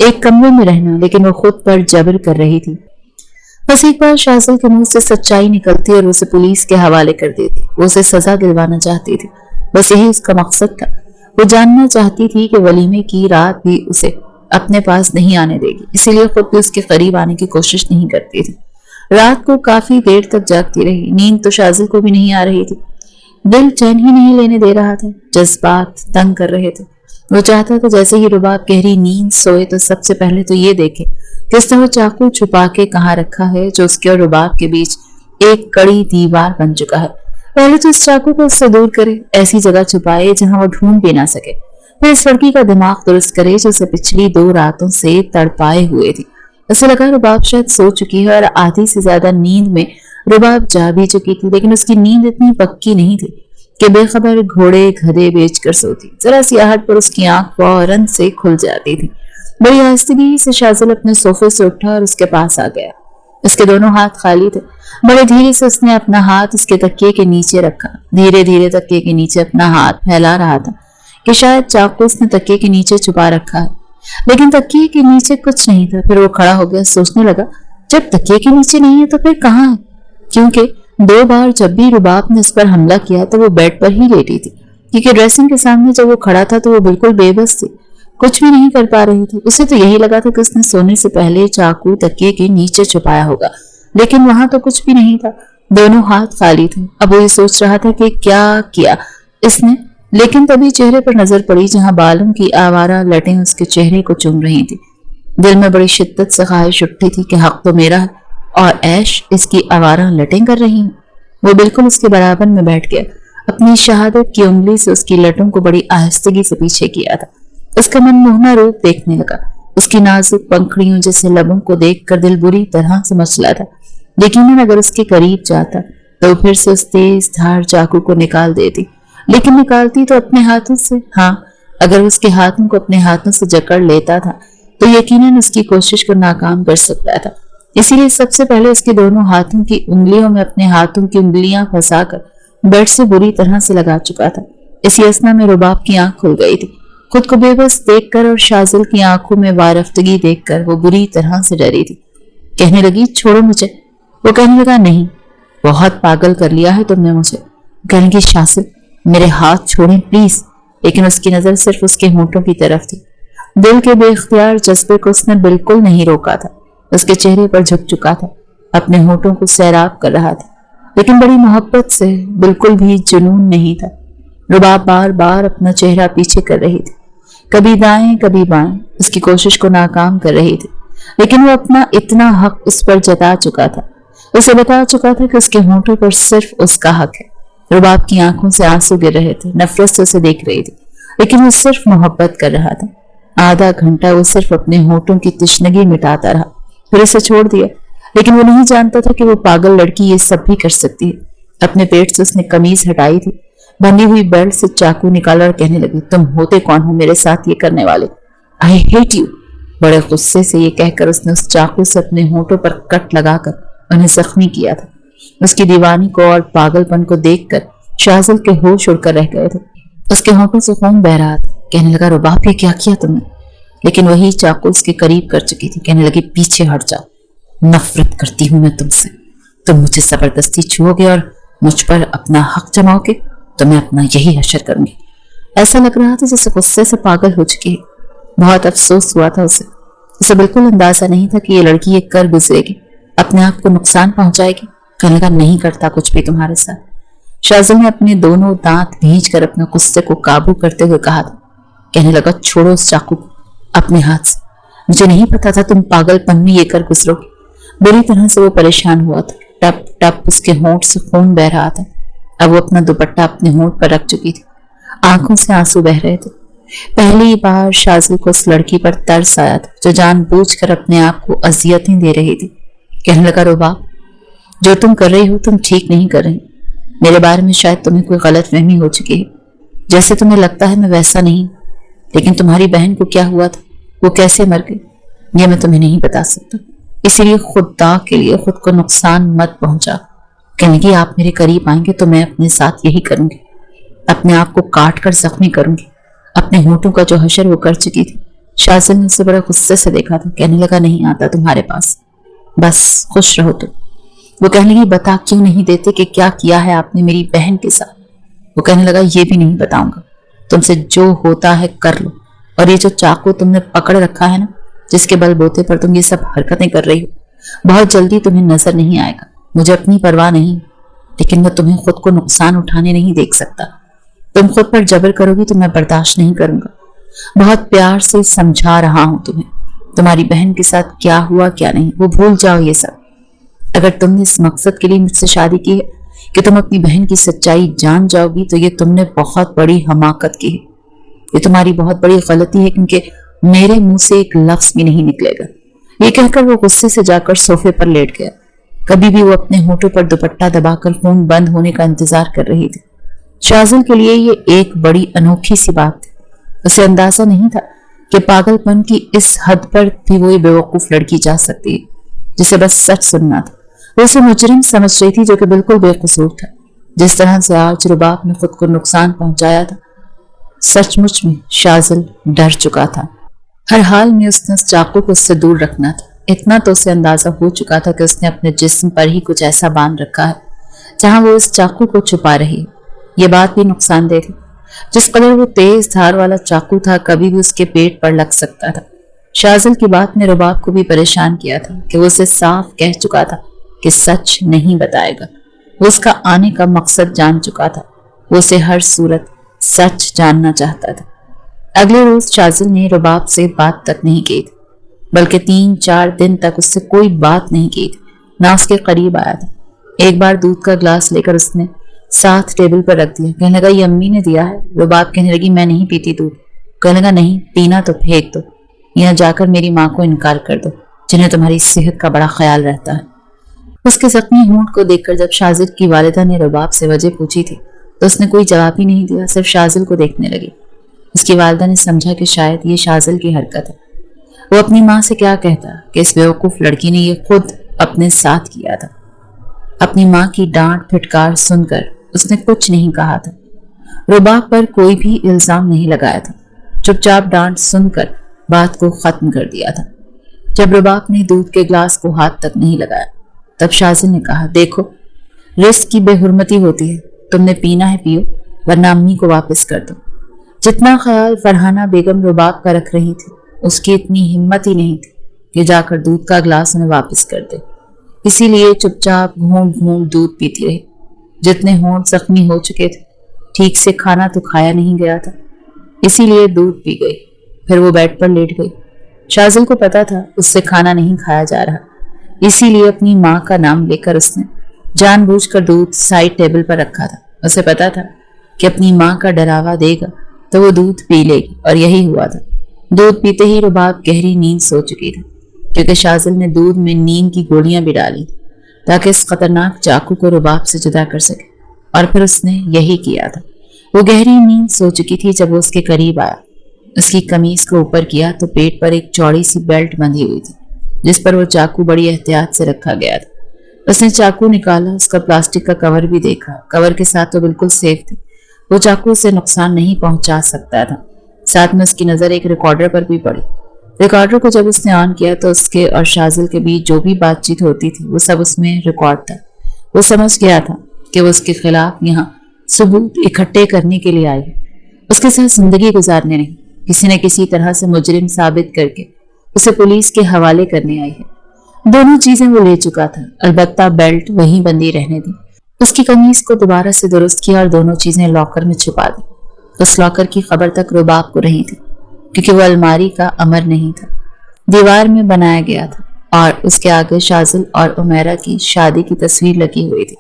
S1: एक कमरे में रहना, लेकिन वो खुद पर जबर कर रही थी। बस एक बार शाजल के मुंह से सच्चाई निकलती और उसे पुलिस के हवाले कर देती। वो उसे सजा दिलवाना चाहती थी, बस यही उसका मकसद था। वो जानना चाहती थी कि वलीमे की रात भी उसे अपने पास नहीं आने देगी, इसीलिए खुद भी उसके करीब आने की कोशिश नहीं करती थी। रात को काफी देर तक जागती रही। नींद तो शाजल को भी नहीं आ रही थी। दिल चैन ही नहीं लेने दे रहा था। जज्बात तंग कर रहे थे। वो चाहता था जैसे ही रुबाब गहरी नींद सोए तो सबसे पहले तो ये देखे कि उसने वो चाकू छुपा के कहाँ रखा है, जो उसके और रुबाब के बीच एक कड़ी दीवार बन चुका है। पहले तो इस चाकू को उससे दूर करे, ऐसी जगह छुपाए जहां वो ढूंढ भी ना सके। फिर इस लड़की का दिमाग दुरुस्त करे जो उसे पिछली 2 रातों से तड़पाए हुए थी। उसे लगा रुबाब शायद सो चुकी है और आधी से ज्यादा नींद में रुबाब जा भी चुकी थी, लेकिन उसकी नींद इतनी पक्की नहीं थी कि बेखबर घोड़े गधे बेचकर सोती। जरा सी आहट पर उसकी आंख फौरन से खुल जाती थी। बड़ी आहिस्तगी से शाजल अपने सोफे से उठा और उसके पास आ गया। उसके दोनों हाथ खाली थे। बड़े धीरे से उसने अपना हाथ उसके तकिए के नीचे रखा। धीरे धीरे तकिए के नीचे अपना हाथ फैला रहा था कि शायद चाकू उसने तकिए के नीचे छुपा रखा है, लेकिन तकिए के नीचे कुछ नहीं था। फिर वो खड़ा हो गया, सोचने लगा, जब तकिए के नीचे नहीं है तो फिर कहाँ है? क्योंकि 2 बार जब भी रुबाब ने उस पर हमला किया तो वो बेड पर ही लेटी थी, क्योंकि ड्रेसिंग के सामने जब वो खड़ा था तो वो बिल्कुल बेबस थी, कुछ भी नहीं कर पा रही थी। उसे तो यही लगा था कि उसने सोने से पहले चाकू तकिए के नीचे छुपाया होगा, लेकिन वहां तो कुछ भी नहीं था। दोनों हाथ खाली थे। अब वो ये सोच रहा था कि क्या किया इसने, लेकिन तभी चेहरे पर नजर पड़ी जहां बालों की आवारा लटें उसके चेहरे को चूम रही थी। दिल में बड़ी शिद्दत से ख्वाहिश उठती थी कि हक तो मेरा है और ऐश इसकी आवारा लटें कर रही हूँ। वो बिल्कुल उसके बराबर में बैठ गया। अपनी शहादत की उंगली से उसकी लटों को बड़ी आहिस्तगी से पीछे किया था। उसका मन मोहना रूप देखने लगा। उसकी नाजुक पंखड़ियों जैसे लबों को देखकर दिल बुरी तरह से मचला था। यकीनन अगर उसके करीब जाता तो फिर से उस तेज धार चाकू को निकाल देती, लेकिन निकालती तो अपने हाथों से। हाँ, अगर उसके हाथों को अपने हाथों से जकड़ लेता था तो यकीनन उसकी कोशिश को नाकाम कर सकता था। इसीलिए सबसे पहले उसके दोनों हाथों की उंगलियों में अपने हाथों की उंगलियां फंसाकर बेड से बुरी तरह से लगा चुका था। इसी असना में रुबाब की आंख खुल गई थी। खुद को बेबस देखकर और शाजल की आंखों में वारफ्तगी देखकर वो बुरी तरह से डरी थी। कहने लगी, छोड़ो मुझे। वो कहने लगा, नहीं, बहुत पागल कर लिया है तुमने मुझे। कहने की, शाजल मेरे हाथ छोड़ें प्लीज। लेकिन उसकी नजर सिर्फ उसके होंठों की तरफ थी। दिल के बेख्तियार जज्बे को उसने बिल्कुल नहीं रोका था। उसके चेहरे पर झुक चुका था, अपने होंठों को सैराब कर रहा था, लेकिन बड़ी मोहब्बत से, बिल्कुल भी जुनून नहीं था। रुबाब बार बार अपना चेहरा पीछे कर रही थी, कभी दाएं कभी बाएं, उसकी कोशिश को नाकाम कर रही थी। लेकिन वो अपना इतना हक उस पर जता चुका था। उसे बता चुका था कि उसके होंठों पर सिर्फ उसका हक है। रुबाब की आंखों से आंसू गिर रहे थे। नफरत से उसे देख रही थी, लेकिन वो सिर्फ मोहब्बत कर रहा था। आधा घंटा वो सिर्फ अपने होंठों की तशनगी मिटाता रहा, फिर उसे छोड़ दिया। लेकिन वो नहीं जानता था कि वो पागल लड़की ये सब भी कर सकती है। अपने पेट से उसने कमीज हटाई थी, बंधी हुई बेल्ट से चाकू निकाला और कहने लगी, तुम होते कौन हो मेरे साथ ये करने वाले? I hate you. बड़े गुस्से से ये कहकर उसने उस चाकू से अपने होठों पर कट लगाकर उन्हें जख्मी किया था। उसकी दीवानी को और पागलपन को देखकर शाजिल के होश उड़कर रह गए थे। उसके होठों से खून बह रहा था। कहने लगा, रुबाब ये क्या किया तुमने? लेकिन वही चाकू उसके करीब कर चुकी थी। कहने लगी, पीछे हट जाओ, नफरत करती हूं मैं तुमसे। तुम मुझे जबरदस्ती छुओगे और मुझ पर अपना हक जमाओगे तो मैं अपना यही हशर करूंगी। ऐसा लग रहा था जैसे गुस्से से पागल हो चुकी है। बहुत अफसोस हुआ था उसे बिल्कुल अंदाजा नहीं था कि ये लड़की ये कर गुजरेगी, अपने आप को नुकसान पहुंचाएगी। कहने लगा, नहीं करता कुछ भी तुम्हारे साथ। शाजिल ने अपने दोनों दांत भींच कर अपने गुस्से को काबू करते हुए कहा था। कहने लगा, छोड़ो उस चाकू को अपने हाथ से। मुझे नहीं पता था तुम पागलपन में ये कर गुजरोगे। बुरी तरह से वो परेशान हुआ था। टप टप उसके होंठ से खून बह रहा था। अब वो अपना दुपट्टा अपने होंठ पर रख चुकी थी। आंखों से आंसू बह रहे थे। पहली बार शाजिल को उस लड़की पर तरस आया था जो जानबूझकर अपने आप को अजियतें दे रही थी। कहने लगा, रुबाब जो तुम कर रही हो तुम ठीक नहीं कर रही। मेरे बारे में शायद तुम्हें कोई गलतफहमी हो चुकी है। जैसे तुम्हें लगता है मैं वैसा नहीं, लेकिन तुम्हारी बहन को क्या हुआ था, वो कैसे मर गई, ये मैं तुम्हें नहीं बता सकता। इसीलिए खुदा के लिए खुद को नुकसान मत पहुंचा। कहने की, आप मेरे करीब आएंगे तो मैं अपने साथ यही करूंगी, अपने आप को काट कर जख्मी करूंगी। अपने होठों का जो हशर वो कर चुकी थी। शाजिल ने उसे बड़ा गुस्से से देखा था। कहने लगा, नहीं आता तुम्हारे पास, बस खुश रहो तुम। वो कहने लगी, बता क्यों नहीं देते कि क्या किया है आपने मेरी बहन के साथ? वो कहने लगा, ये भी नहीं बताऊंगा, तुमसे जो होता है कर लो। और ये जो चाकू तुमने पकड़ रखा है ना, जिसके बलबूते पर तुम ये सब हरकतें कर रही हो, बहुत जल्दी तुम्हें नजर नहीं आएगा। मुझे अपनी परवाह नहीं, लेकिन मैं तुम्हें खुद को नुकसान उठाने नहीं देख सकता। तुम खुद पर जबर करोगी तो मैं बर्दाश्त नहीं करूंगा। बहुत प्यार से समझा रहा हूं तुम्हें, तुम्हारी बहन के साथ क्या हुआ क्या नहीं वो भूल जाओ ये सब। अगर तुमने इस मकसद के लिए मुझसे शादी की है कि तुम अपनी बहन की सच्चाई जान जाओगी, तो ये तुमने बहुत बड़ी हमाकत की है। ये तुम्हारी बहुत बड़ी गलती है, क्योंकि मेरे मुंह से एक लफ्ज भी नहीं निकलेगा। ये कहकर वो गुस्से से जाकर सोफे पर लेट गया। कभी भी वो अपने होठों पर दुपट्टा दबाकर खून बंद होने का इंतजार कर रही थी। शाजिल के लिए ये एक बड़ी अनोखी सी बात थी। उसे अंदाजा नहीं था कि पागलपन की इस हद पर भी वो बेवकूफ लड़की जा सकती है जिसे बस सच सुनना था। वो उसे मुजरिम समझ रही थी जो कि बिल्कुल बेकसूर था। जिस तरह से आज रुबाब ने खुद को नुकसान पहुंचाया था, सचमुच में शाजिल डर चुका था। हर हाल में उसने उस चाकू को उससे दूर रखना था। इतना तो उसे अंदाजा हो चुका था कि उसने अपने जिस्म पर ही कुछ ऐसा बांध रखा है जहां वो इस चाकू को छुपा रही है। ये बात भी नुकसानदेह थी। जिस कदर वो तेज धार वाला चाकू था, कभी भी उसके पेट पर लग सकता था। शाजिल की बात ने रुबाब को भी परेशान किया था कि वो उसे साफ कह चुका था कि सच नहीं बताएगा। वो उसका आने का मकसद जान चुका था। वो उसे हर सूरत सच जानना चाहता था। अगले रोज शाजिल ने रुबाब से बात तक नहीं की थी, बल्कि 3-4 दिन तक उससे कोई बात नहीं की थी, ना उसके करीब आया था। एक बार दूध का ग्लास लेकर उसने साथ टेबल पर रख दिया। कहने लगा, ये अम्मी ने दिया है। रुबाब कहने लगी, मैं नहीं पीती दूध। कहने लगा, नहीं पीना तो फेंक दो, यहाँ जाकर मेरी माँ को इनकार कर दो, जिन्हें तुम्हारी सेहत का बड़ा ख्याल रहता है। उसके जख्मी होंठ को देखकर जब शाजिल की वालिदा ने रुबाब से वजह पूछी थी तो उसने कोई जवाब ही नहीं दिया, सिर्फ शाजिल को देखने लगी। उसकी वालिदा ने समझा कि शायद ये शाजिल की हरकत है। वो अपनी माँ से क्या कहता कि इस बेवकूफ लड़की ने ये खुद अपने साथ किया था। अपनी माँ की डांट फटकार सुनकर उसने कुछ नहीं कहा था। रुबाब पर कोई भी इल्जाम नहीं लगाया था। चुपचाप डांट सुनकर बात को खत्म कर दिया था। जब रुबाब ने दूध के ग्लास को हाथ तक नहीं लगाया तब शाजिल ने कहा, देखो रिस्क की बेहुरमती होती है, तुमने पीना है पियो, वरना अम्मी को वापस कर दो। जितना ख्याल फरहाना बेगम रुबाब का रख रही थी, उसकी इतनी हिम्मत ही नहीं थी कि जाकर दूध का ग्लास उन्हें वापस कर दे। इसीलिए चुपचाप घूम घूम दूध पीती रही। जितने होंठ जख्मी हो चुके थे, ठीक से खाना तो खाया नहीं गया था, इसीलिए दूध पी गई। फिर वो बेड पर लेट गई। शाजिल को पता था उससे खाना नहीं खाया जा रहा, इसीलिए अपनी माँ का नाम लेकर उसने जानबूझकर दूध साइड टेबल पर रखा था। उसे पता था कि अपनी माँ का डरावा देगा तो वो दूध पी लेगी, और यही हुआ था। दूध पीते ही रुबाब गहरी नींद सो चुकी थी, क्योंकि शाजिल ने दूध में नींद की गोलियां भी डाली ताकि इस खतरनाक चाकू को रुबाब से जुदा कर सके, और फिर उसने यही किया था। वो गहरी नींद सो चुकी थी जब वो उसके करीब आया। उसकी कमीज को ऊपर किया तो पेट पर एक चौड़ी सी बेल्ट बंधी हुई थी जिस पर वो चाकू बड़ी एहतियात से रखा गया था। उसने चाकू निकाला, उसका प्लास्टिक का कवर भी देखा। कवर के साथ तो बिल्कुल सेफ थी, वो चाकू उसे नुकसान नहीं पहुंचा सकता था। साथ में उसकी नजर एक रिकॉर्डर पर भी पड़ी। रिकॉर्डर को जब उसने ऑन किया तो उसके और शाजिल के बीच जो भी बातचीत होती थी वो सब उसमें रिकॉर्ड था। वो समझ गया था कि वो उसके खिलाफ यहाँ सबूत इकट्ठे करने के लिए आई है, उसके साथ जिंदगी गुजारने नहीं, किसी न किसी तरह से मुजरिम साबित करके उसे पुलिस के हवाले करने आई है। दोनों चीजें वो ले चुका था, अलबत्ता बेल्ट वहीं बंदी रहने दी। उसकी कमीज को दोबारा से दुरुस्त किया और दोनों चीजें लॉकर में छुपा दी। उस लॉकर की खबर तक रुबाब को नहीं थी क्योंकि वो अलमारी का अमर नहीं था, दीवार में बनाया गया था और उसके आगे शाजिल और उमेरा की शादी की तस्वीर लगी हुई थी।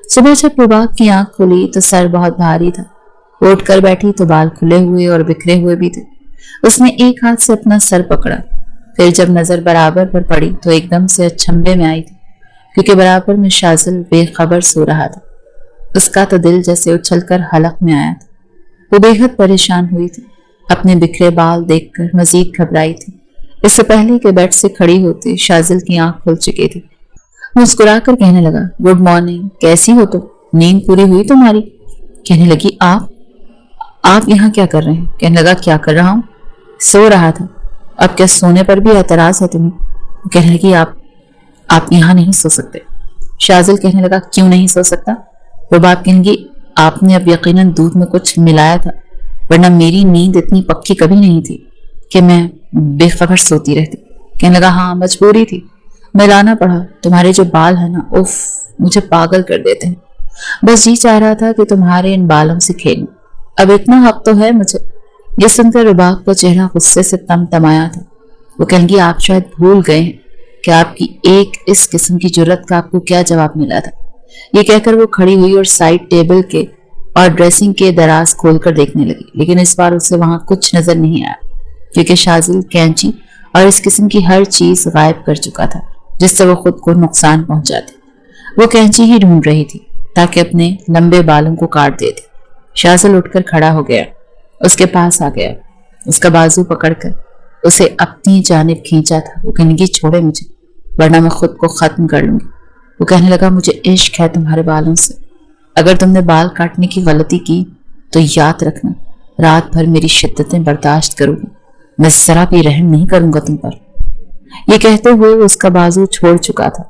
S1: सुबह जब रुबाब की आंख खुली तो सर बहुत भारी था। वो उठ कर बैठी तो बाल खुले हुए और बिखरे हुए भी थे। उसने एक हाथ से अपना सर पकड़ा, फिर जब नजर बराबर पर पड़ी तो एकदम से अचंभे में आई थी क्योंकि बराबर में शाजिल बेखबर सो रहा था। उसका तो दिल जैसे उछलकर हलक में आया था। वो बेहद परेशान हुई थी, अपने बिखरे बाल देखकर मजीद घबराई थी। इससे पहले कि बेड से खड़ी होती शाजिल की आंख खुल चुकी थी। मुस्कुराकर कहने लगा, गुड मॉर्निंग, कैसी हो तुम? नींद पूरी हुई तुम्हारी? कहने लगी, आप यहाँ क्या कर रहे हैं? कहने लगा, क्या कर रहा हूँ? सो रहा था। अब क्या सोने पर भी एतराज है तुम्हें? कहने लगी, आप यहाँ नहीं सो सकते। शाजिल कहने लगा, क्यों नहीं सो सकता? रुबाब कहने लगी, आपने अब यकीनन दूध में कुछ मिलाया था, वरना मेरी नींद इतनी पक्की कभी नहीं थी कि मैं बेखबर सोती रहती। कहने लगा, हाँ मजबूरी थी, मिलाना पड़ा। तुम्हारे जो बाल है ना, उफ, मुझे पागल कर देते हैं। बस जी चाह रहा था कि तुम्हारे इन बालों से खेलूं। अब इतना हक तो है मुझे। ये सुनकर रुबाब का चेहरा गुस्से से तमतमाया था। वो कहने लगी, आप शायद भूल गए हैं कि आपकी एक इस किस्म की जुर्रत का आपको क्या जवाब मिला था। ये कहकर वो खड़ी हुई और साइड टेबल के और ड्रेसिंग के दराज खोलकर देखने लगी, लेकिन इस बार उसे वहां कुछ नजर नहीं आया क्योंकि शाजिल कैंची और इस किस्म की हर चीज गायब कर चुका था जिससे वो खुद को नुकसान पहुंचाते। वो कैंची ही ढूंढ रही थी ताकि अपने लंबे बालों को काट देती। शाजिल उठकर खड़ा हो गया, उसके पास आ गया, उसका बाजू पकड़कर उसे अपनी जानिब खींचा था। वो कहने लगी, छोड़े मुझे, वरना मैं खुद को खत्म कर लूंगी। वो कहने लगा, मुझे इश्क है तुम्हारे बालों से। अगर तुमने बाल काटने की गलती की तो याद रखना, रात भर मेरी शिद्दतें बर्दाश्त करूंगी, मैं जरा भी रहम नहीं करूंगा तुम पर। ये कहते हुए उसका बाजू छोड़ चुका था।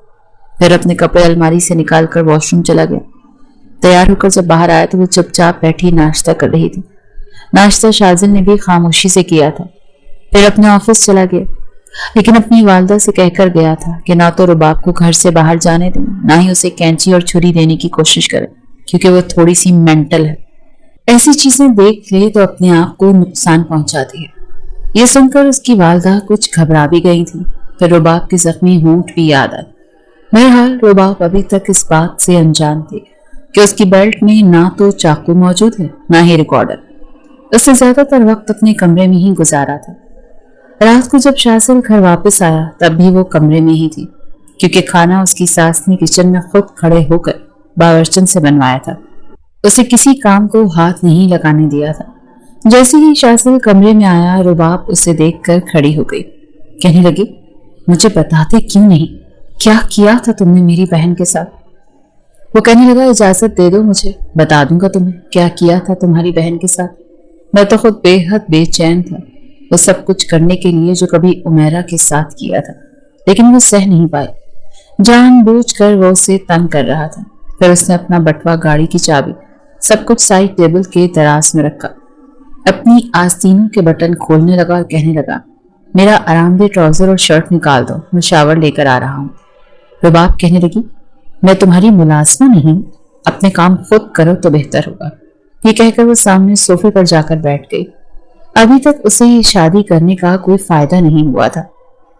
S1: फिर अपने कपड़े अलमारी से निकालकर वॉशरूम चला गया। तैयार होकर जब बाहर आया तो वो चुपचाप बैठी नाश्ता कर रही थी। नाश्ता शाजिल ने भी खामोशी से किया था। फिर अपने ऑफिस चला गया, लेकिन अपनी वालदा से कहकर गया था कि ना तो रुबाब को घर से बाहर जाने दें, ना ही उसे कैंची और छुरी देने की कोशिश करे क्योंकि वो थोड़ी सी मेंटल है। ऐसी चीजें देख ले तो अपने आप को नुकसान पहुंचाती है। ये सुनकर उसकी वालदा कुछ घबरा भी गई थी। फिर रुबाब के जख्मी होंठ भी याद आए। बहरहाल रुबाब अभी तक इस बात से अनजान थी कि उसकी बेल्ट में ना तो चाकू मौजूद है, ना ही रिकॉर्डर। उससे ज्यादातर वक्त अपने कमरे में ही गुजारा था। रात को जब शाजिल घर वापस आया तब भी वो कमरे में ही थी क्योंकि खाना उसकी सास ने किचन में खुद खड़े होकर बावर्चन से बनवाया था। उसे किसी काम को हाथ नहीं लगाने दिया था। जैसे ही शाजिल कमरे में आया, रुबाब उसे देखकर खड़ी हो गई। कहने लगी, मुझे बताते क्यों नहीं, क्या किया था तुमने मेरी बहन के साथ? वो कहने लगा, इजाजत दे दो मुझे, बता दूंगा तुम्हें क्या किया था तुम्हारी बहन के साथ। मैं तो खुद बेहद बेचैन था वो सब कुछ करने के लिए जो कभी उमेरा के साथ किया था, लेकिन वो सह नहीं पाए। जानबूझकर वो उसे तंग कर रहा था। फिर उसने अपना बटवा, गाड़ी की चाबी, सब कुछ साइड टेबल के दराज में रखा। अपनी आस्तीनों के बटन खोलने लगा और कहने लगा, मेरा आरामदेह ट्राउजर और शर्ट निकाल दो, मैं शावर लेकर आ रहा हूँ। रुबाब कहने लगी, मैं तुम्हारी मुलाजमा नहीं, अपने काम खुद करो तो बेहतर होगा। ये कहकर वो सामने सोफे पर जाकर बैठ गई। अभी तक उसे ये शादी करने का कोई फायदा नहीं हुआ था।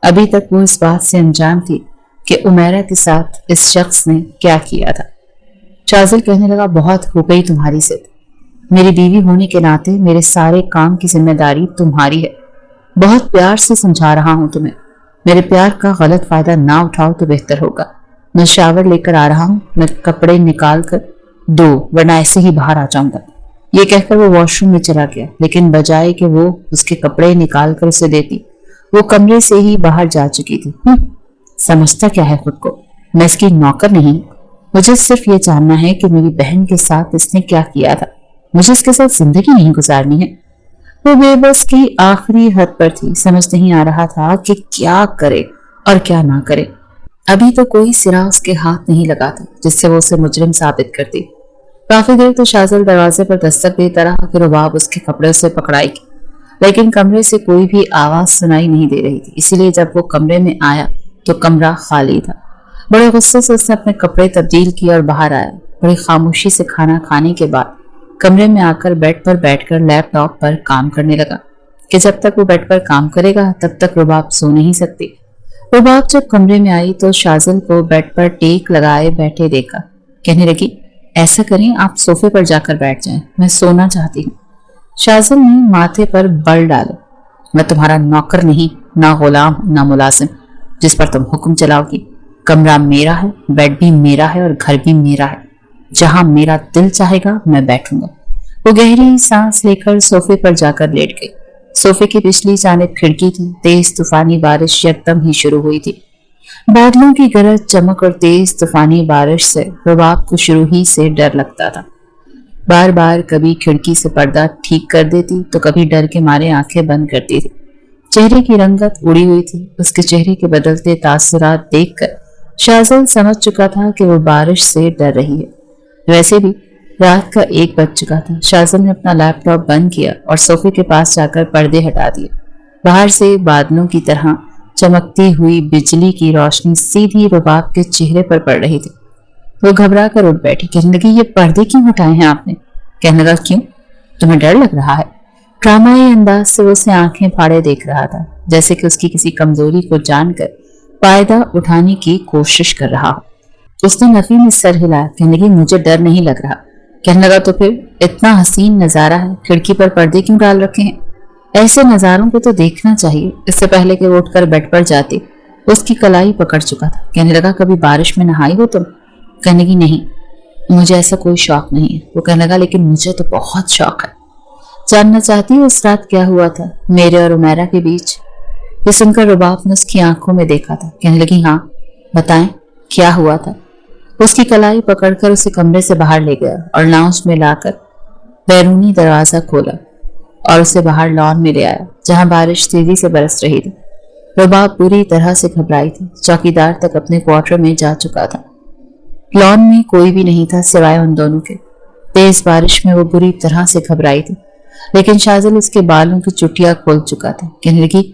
S1: अभी तक वो इस बात से अनजान थी कि उमेरा के साथ इस शख्स ने क्या किया था। शाजिल कहने लगा, बहुत हो गई तुम्हारी जिद। मेरी बीवी होने के नाते मेरे सारे काम की जिम्मेदारी तुम्हारी है। बहुत प्यार से समझा रहा हूं तुम्हें, मेरे प्यार का गलत फायदा ना उठाओ तो बेहतर होगा। मैं शावर लेकर आ रहा हूं, मैं कपड़े निकाल कर दो, वरना ऐसे ही बाहर आ जाऊंगा। یہ کہہ کر وہ واش روم میں چلا گیا، لیکن بجائے کہ وہ اس کے کپڑے نکال کر اسے دیتی، وہ کمرے سے ہی باہر جا چکی تھی۔ سمجھتا کیا ہے خود کو؟ میں اس کی نوکر نہیں، مجھے صرف یہ جاننا ہے کہ میری بہن کے ساتھ اس نے کیا کیا تھا، مجھے اس کے ساتھ زندگی نہیں گزارنی ہے۔ وہ بے بس کی آخری حد پر تھی، سمجھ نہیں آ رہا تھا کہ کیا کرے اور کیا نہ کرے۔ ابھی تو کوئی سرا اس کے ہاتھ نہیں لگا تھا جس سے وہ اسے مجرم ثابت کرتی۔ کافی دیر تو شازل دروازے پر دستک دیتا رہا کہ رباب اس کے کپڑے سے پکڑائے گی، لیکن کمرے سے کوئی بھی آواز سنائی نہیں دے رہی تھی۔ اسی لیے جب وہ کمرے میں آیا تو کمرہ خالی تھا۔ بڑے غصے سے اس نے اپنے کپڑے تبدیل کیے اور باہر آیا۔ بڑی خاموشی سے کھانا کھانے کے بعد کمرے میں آ کر بیڈ پر بیٹھ کر لیپ ٹاپ پر کام کرنے لگا کہ جب تک وہ بیڈ پر کام کرے گا تب تک رباب سو نہیں سکتی۔ رباب جب کمرے میں آئی تو شازل کو بیڈ پر ٹیک لگائے بیٹھے دیکھا، کہنے لگی ایسا کریں آپ صوفے پر جا کر بیٹھ جائیں، میں سونا چاہتی ہوں۔ شازل نے ماتھے پر بل ڈالے، میں تمہارا نوکر نہیں، نہ غلام نہ ملازم جس پر تم حکم چلاؤ گی۔ کمرہ میرا ہے، بیڈ بھی میرا ہے اور گھر بھی میرا ہے، جہاں میرا دل چاہے گا میں بیٹھوں گا۔ وہ گہری سانس لے کر صوفے پر جا کر لیٹ گئی۔ صوفے کی پچھلی جانب کھڑکی تھی، تیز طوفانی بارش یکدم ہی شروع ہوئی تھی۔ بادلوں کی گرج چمک اور تیز طوفانی بارش سے رباب کو شروع ہی سے ڈر لگتا تھا۔ بار بار کبھی کھڑکی سے پردہ ٹھیک کر دیتی تو کبھی ڈر کے مارے آنکھیں بند کرتی تھی۔ چہرے کی رنگت اڑی ہوئی تھی، اس کے چہرے کے بدلتے تاثرات دیکھ کر شازل سمجھ چکا تھا کہ وہ بارش سے ڈر رہی ہے۔ ویسے بھی رات کا 1 بج چکا تھا۔ شازل نے اپنا لیپ ٹاپ بند کیا اور صوفے کے پاس جا کر پردے ہٹا دیے۔ باہر سے بادلوں کی طرح چمکتی ہوئی بجلی کی روشنی سیدھی رباب کے چہرے پر پڑ رہی تھی۔ وہ گھبرا کر اٹھ بیٹھی، کہنے لگی یہ پردے کیوں ہٹائے ہیں آپ نے؟ کہنے لگا کیوں؟ تمہیں ڈر لگ رہا ہے؟ ڈرامائی انداز سے وہ اسے آنکھیں پھاڑے دیکھ رہا تھا، جیسے کہ اس کی کسی کمزوری کو جان کر فائدہ اٹھانے کی کوشش کر رہا ہو۔ اس نے نفی میں سر ہلایا، کہنے لگی مجھے ڈر نہیں لگ رہا۔ کہنے لگا تو پھر اتنا حسین نظارہ ہے، کھڑکی پر پردے کیوں ڈال رکھے ہیں؟ ایسے نظاروں کو تو دیکھنا چاہیے۔ اس سے پہلے کہ وہ اٹھ کر بیڈ پر جاتی اس کی کلائی پکڑ چکا تھا۔ کہنے لگا کبھی بارش میں نہائی ہو تم؟ کہنے لگی نہیں، مجھے ایسا کوئی شوق نہیں ہے۔ وہ کہنے لگا لیکن مجھے تو بہت شوق ہے۔ جاننا چاہتی ہوں اس رات کیا ہوا تھا میرے اور عمیرہ کے بیچ؟ یہ سن کر رباب نے اس کی آنکھوں میں دیکھا تھا۔ کہنے لگی ہاں بتائیں کیا ہوا تھا؟ اس کی کلائی پکڑ کر اسے کمرے سے باہر لے گیا اور لاؤنج میں لا کر بیرونی دروازہ کھولا اور اسے باہر لان میں لے آیا جہاں بارش تیزی سے برس رہی تھی۔ رباب پوری طرح سے گھبرائی تھی، چوکیدار تک اپنے کوارٹر میں جا چکا تھا۔ لان میں کوئی بھی نہیں تھا سوائے ان دونوں کے۔ تیز بارش میں وہ بری طرح سے گھبرائی تھی، لیکن شازل اس کے بالوں کی چٹیاں کھول چکا تھا۔ کہنے لگی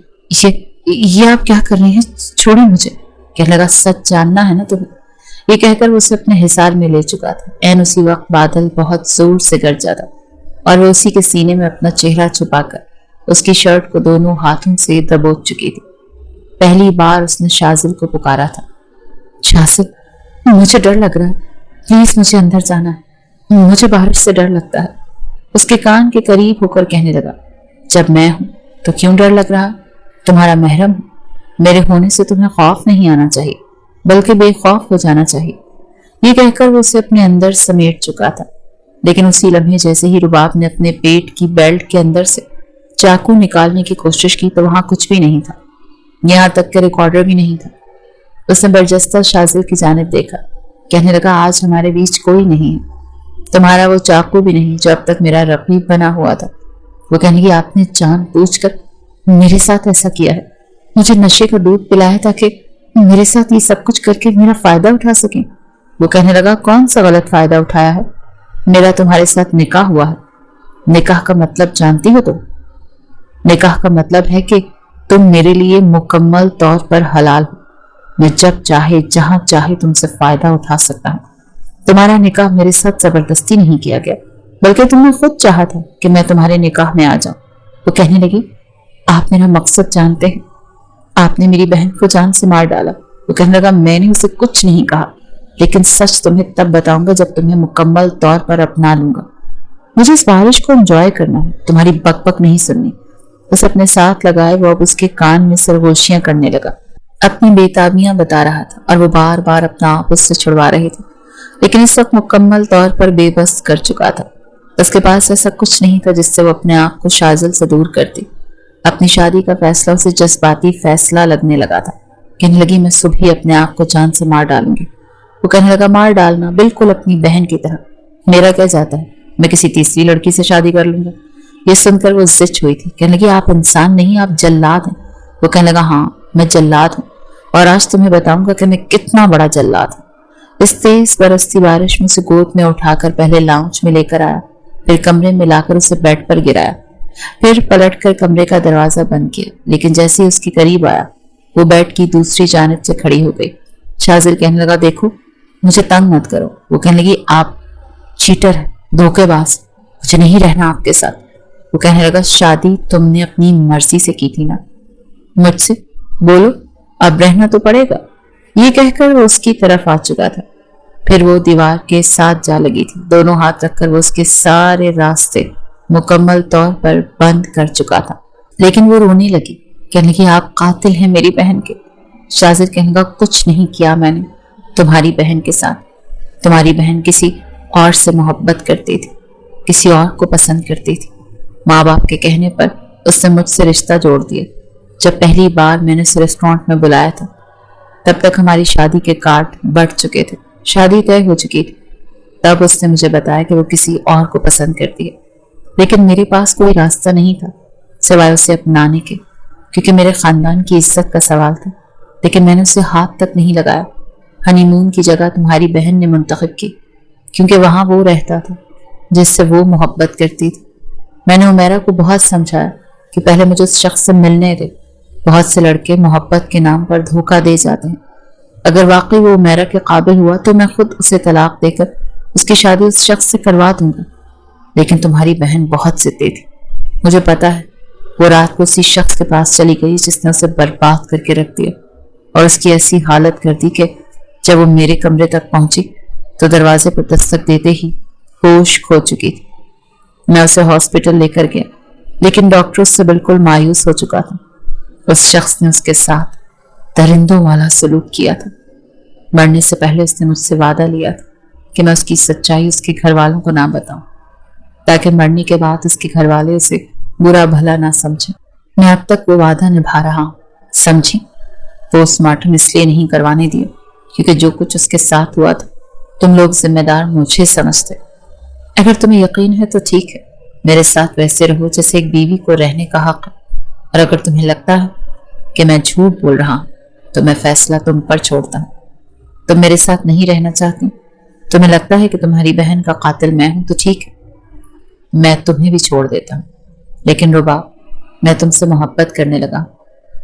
S1: یہ آپ کیا کر رہے ہیں؟ چھوڑیں مجھے۔ کہنے لگا سچ جاننا ہے نا تمہیں؟ یہ کہہ کر وہ اسے اپنے حصار میں لے چکا تھا۔ عین اسی وقت بادل بہت زور سے گرجا تھا اور وہ اسی کے سینے میں اپنا چہرہ چھپا کر اس کی شرٹ کو دونوں ہاتھوں سے دبوچ چکی تھی۔ پہلی بار اس نے شازل کو پکارا تھا، شازل مجھے ڈر لگ رہا ہے، پلیز مجھے اندر جانا ہے، مجھے بارش سے ڈر لگتا ہے۔ اس کے کان کے قریب ہو کر کہنے لگا جب میں ہوں تو کیوں ڈر لگ رہا؟ تمہارا محرم ہوں، میرے ہونے سے تمہیں خوف نہیں آنا چاہیے بلکہ بے خوف ہو جانا چاہیے۔ یہ کہہ کر وہ اسے اپنے اندر سمیٹ چکا تھا، لیکن اسی لمحے جیسے ہی رباب نے اپنے پیٹ کی بیلٹ کے اندر سے چاقو نکالنے کی کوشش کی تو وہاں کچھ بھی نہیں تھا، یہاں تک کہ ریکارڈر بھی نہیں تھا۔ اس نے برجستہ شازل کی جانب دیکھا، کہنے لگا آج ہمارے بیچ کوئی نہیں ہے، تمہارا وہ چاقو بھی نہیں جو اب تک میرا رقیب بنا ہوا تھا۔ وہ کہنے لگی آپ نے جان بوجھ کر میرے ساتھ ایسا کیا ہے، مجھے نشے کا دودھ پلایا تاکہ میرے ساتھ یہ سب کچھ کر کے میرا فائدہ اٹھا سکیں۔ وہ کہنے لگا کون سا غلط فائدہ اٹھایا ہے؟ میرا تمہارے ساتھ نکاح ہوا ہے۔ نکاح کا مطلب جانتی ہو تم؟ نکاح کا مطلب ہے کہ تم میرے لیے مکمل طور پر حلال ہو، میں جب چاہے جہاں چاہے تم سے فائدہ اٹھا سکتا ہوں۔ تمہارا نکاح میرے ساتھ زبردستی نہیں کیا گیا بلکہ تم نے خود چاہا تھا کہ میں تمہارے نکاح میں آ جاؤں۔ وہ کہنے لگی آپ میرا مقصد جانتے ہیں، آپ نے میری بہن کو جان سے مار ڈالا۔ وہ کہنے لگا میں نے اسے کچھ نہیں کہا، لیکن سچ تمہیں تب بتاؤں گا جب تمہیں مکمل طور پر اپنا لوں گا۔ مجھے اس بارش کو انجوائے کرنا ہے، تمہاری بک بک نہیں سننی۔ بس اپنے ساتھ لگائے وہ اب اس کے کان میں سرگوشیاں کرنے لگا، اپنی بےتابیاں بتا رہا تھا اور وہ بار بار اپنا آپ اس سے چھڑوا رہے تھے، لیکن اس وقت مکمل طور پر بے بس کر چکا تھا۔ اس کے پاس ایسا کچھ نہیں تھا جس سے وہ اپنے آپ کو شاذل سے دور کرتی۔ اپنی شادی کا فیصلہ اسے جذباتی فیصلہ لگنے لگا تھا۔ کہنے لگی میں صبح ہی اپنے آپ کو جان سے مار ڈالوں گی۔ وہ کہنے لگا مار ڈالنا؟ بالکل اپنی بہن کی طرح۔ میرا کیا جاتا ہے، میں کسی تیسری لڑکی سے شادی کر لوں گا۔ یہ سن کر وہ زچ ہوئی تھی۔ کہنے لگی آپ انسان نہیں، آپ جلاد ہیں۔ وہ کہنے لگا ہاں میں جلاد ہوں، اور آج تمہیں بتاؤں گا کہ میں کتنا بڑا جلاد ہوں۔ اس تیز برستی بارش میں اسے گود میں اٹھا کر پہلے لاؤنج میں لے کر آیا، پھر کمرے میں لا کر اسے بیڈ پر گرایا، پھر پلٹ کر کمرے کا دروازہ بند کیا۔ لیکن جیسے ہی اس کے قریب آیا وہ بیڈ کی دوسری جانب سے کھڑی ہو گئی۔ شاذل کہنے لگا دیکھو مجھے تنگ مت کرو۔ وہ کہنے لگی آپ چیٹر ہیں، دھوکے باز، مجھے نہیں رہنا آپ کے ساتھ۔ وہ کہنے لگا شادی تم نے اپنی مرضی سے کی تھی نا، مجھ سے بولو اب رہنا تو پڑے گا۔ یہ کہہ کر وہ اس کی طرف آ چکا تھا، پھر وہ دیوار کے ساتھ جا لگی تھی۔ دونوں ہاتھ رکھ کر وہ اس کے سارے راستے مکمل طور پر بند کر چکا تھا۔ لیکن وہ رونے لگی، کہنے لگی آپ قاتل ہیں میری بہن کے۔ شاذل کہنے لگا کچھ نہیں کیا میں نے تمہاری بہن کے ساتھ۔ تمہاری بہن کسی اور سے محبت کرتی تھی، کسی اور کو پسند کرتی تھی۔ ماں باپ کے کہنے پر اس نے مجھ سے رشتہ جوڑ دیا۔ جب پہلی بار میں نے اسے ریسٹورانٹ میں بلایا تھا تب تک ہماری شادی کے کارڈ بڑھ چکے تھے، شادی طے ہو چکی تھی۔ تب اس نے مجھے بتایا کہ وہ کسی اور کو پسند کرتی ہے، لیکن میرے پاس کوئی راستہ نہیں تھا سوائے اسے اپنانے کے، کیونکہ میرے خاندان کی عزت کا سوال تھا۔ لیکن میں نے اسے ہاتھ تک نہیں لگایا۔ ہنی مون کی جگہ تمہاری بہن نے منتخب کی، کیونکہ وہاں وہ رہتا تھا جس سے وہ محبت کرتی تھی۔ میں نے عمیرہ کو بہت سمجھایا کہ پہلے مجھے اس شخص سے ملنے دے۔ بہت سے لڑکے محبت کے نام پر دھوکہ دے جاتے ہیں۔ اگر واقعی وہ عمیرہ کے قابل ہوا تو میں خود اسے طلاق دے کر اس کی شادی اس شخص سے کروا دوں گا۔ لیکن تمہاری بہن بہت ضدی تھی، مجھے پتا ہے۔ وہ رات کو اسی شخص کے پاس چلی گئی جس نے اسے برباد کر کے رکھ دیا، اور اس کی ایسی حالت کر دی کہ جب وہ میرے کمرے تک پہنچی تو دروازے پر دستک دیتے ہی ہوش کھو چکی تھی۔ میں اسے ہاسپٹل لے کر گیا، لیکن ڈاکٹر اس سے بالکل مایوس ہو چکا تھا۔ اس شخص نے اس کے ساتھ درندوں والا سلوک کیا تھا۔ مرنے سے پہلے اس نے مجھ سے وعدہ لیا تھا کہ میں اس کی سچائی اس کے گھر والوں کو نہ بتاؤں، تاکہ مرنے کے بعد اس کے گھر والے اسے برا بھلا نہ سمجھیں۔ میں اب تک وہ وعدہ نبھا رہا ہوں، سمجھی؟ پوسٹ مارٹم اس لیے نہیں کروانے دیا کیونکہ جو کچھ اس کے ساتھ ہوا تھا تم لوگ ذمہ دار مجھے سمجھتے۔ اگر تمہیں یقین ہے تو ٹھیک ہے، میرے ساتھ ویسے رہو جیسے ایک بیوی کو رہنے کا حق ہے، اور اگر تمہیں لگتا ہے کہ میں جھوٹ بول رہا ہوں تو میں فیصلہ تم پر چھوڑتا ہوں۔ تم میرے ساتھ نہیں رہنا چاہتی، تمہیں لگتا ہے کہ تمہاری بہن کا قاتل میں ہوں، تو ٹھیک ہے، میں تمہیں بھی چھوڑ دیتا ہوں۔ لیکن رباب، میں تم سے محبت کرنے لگا،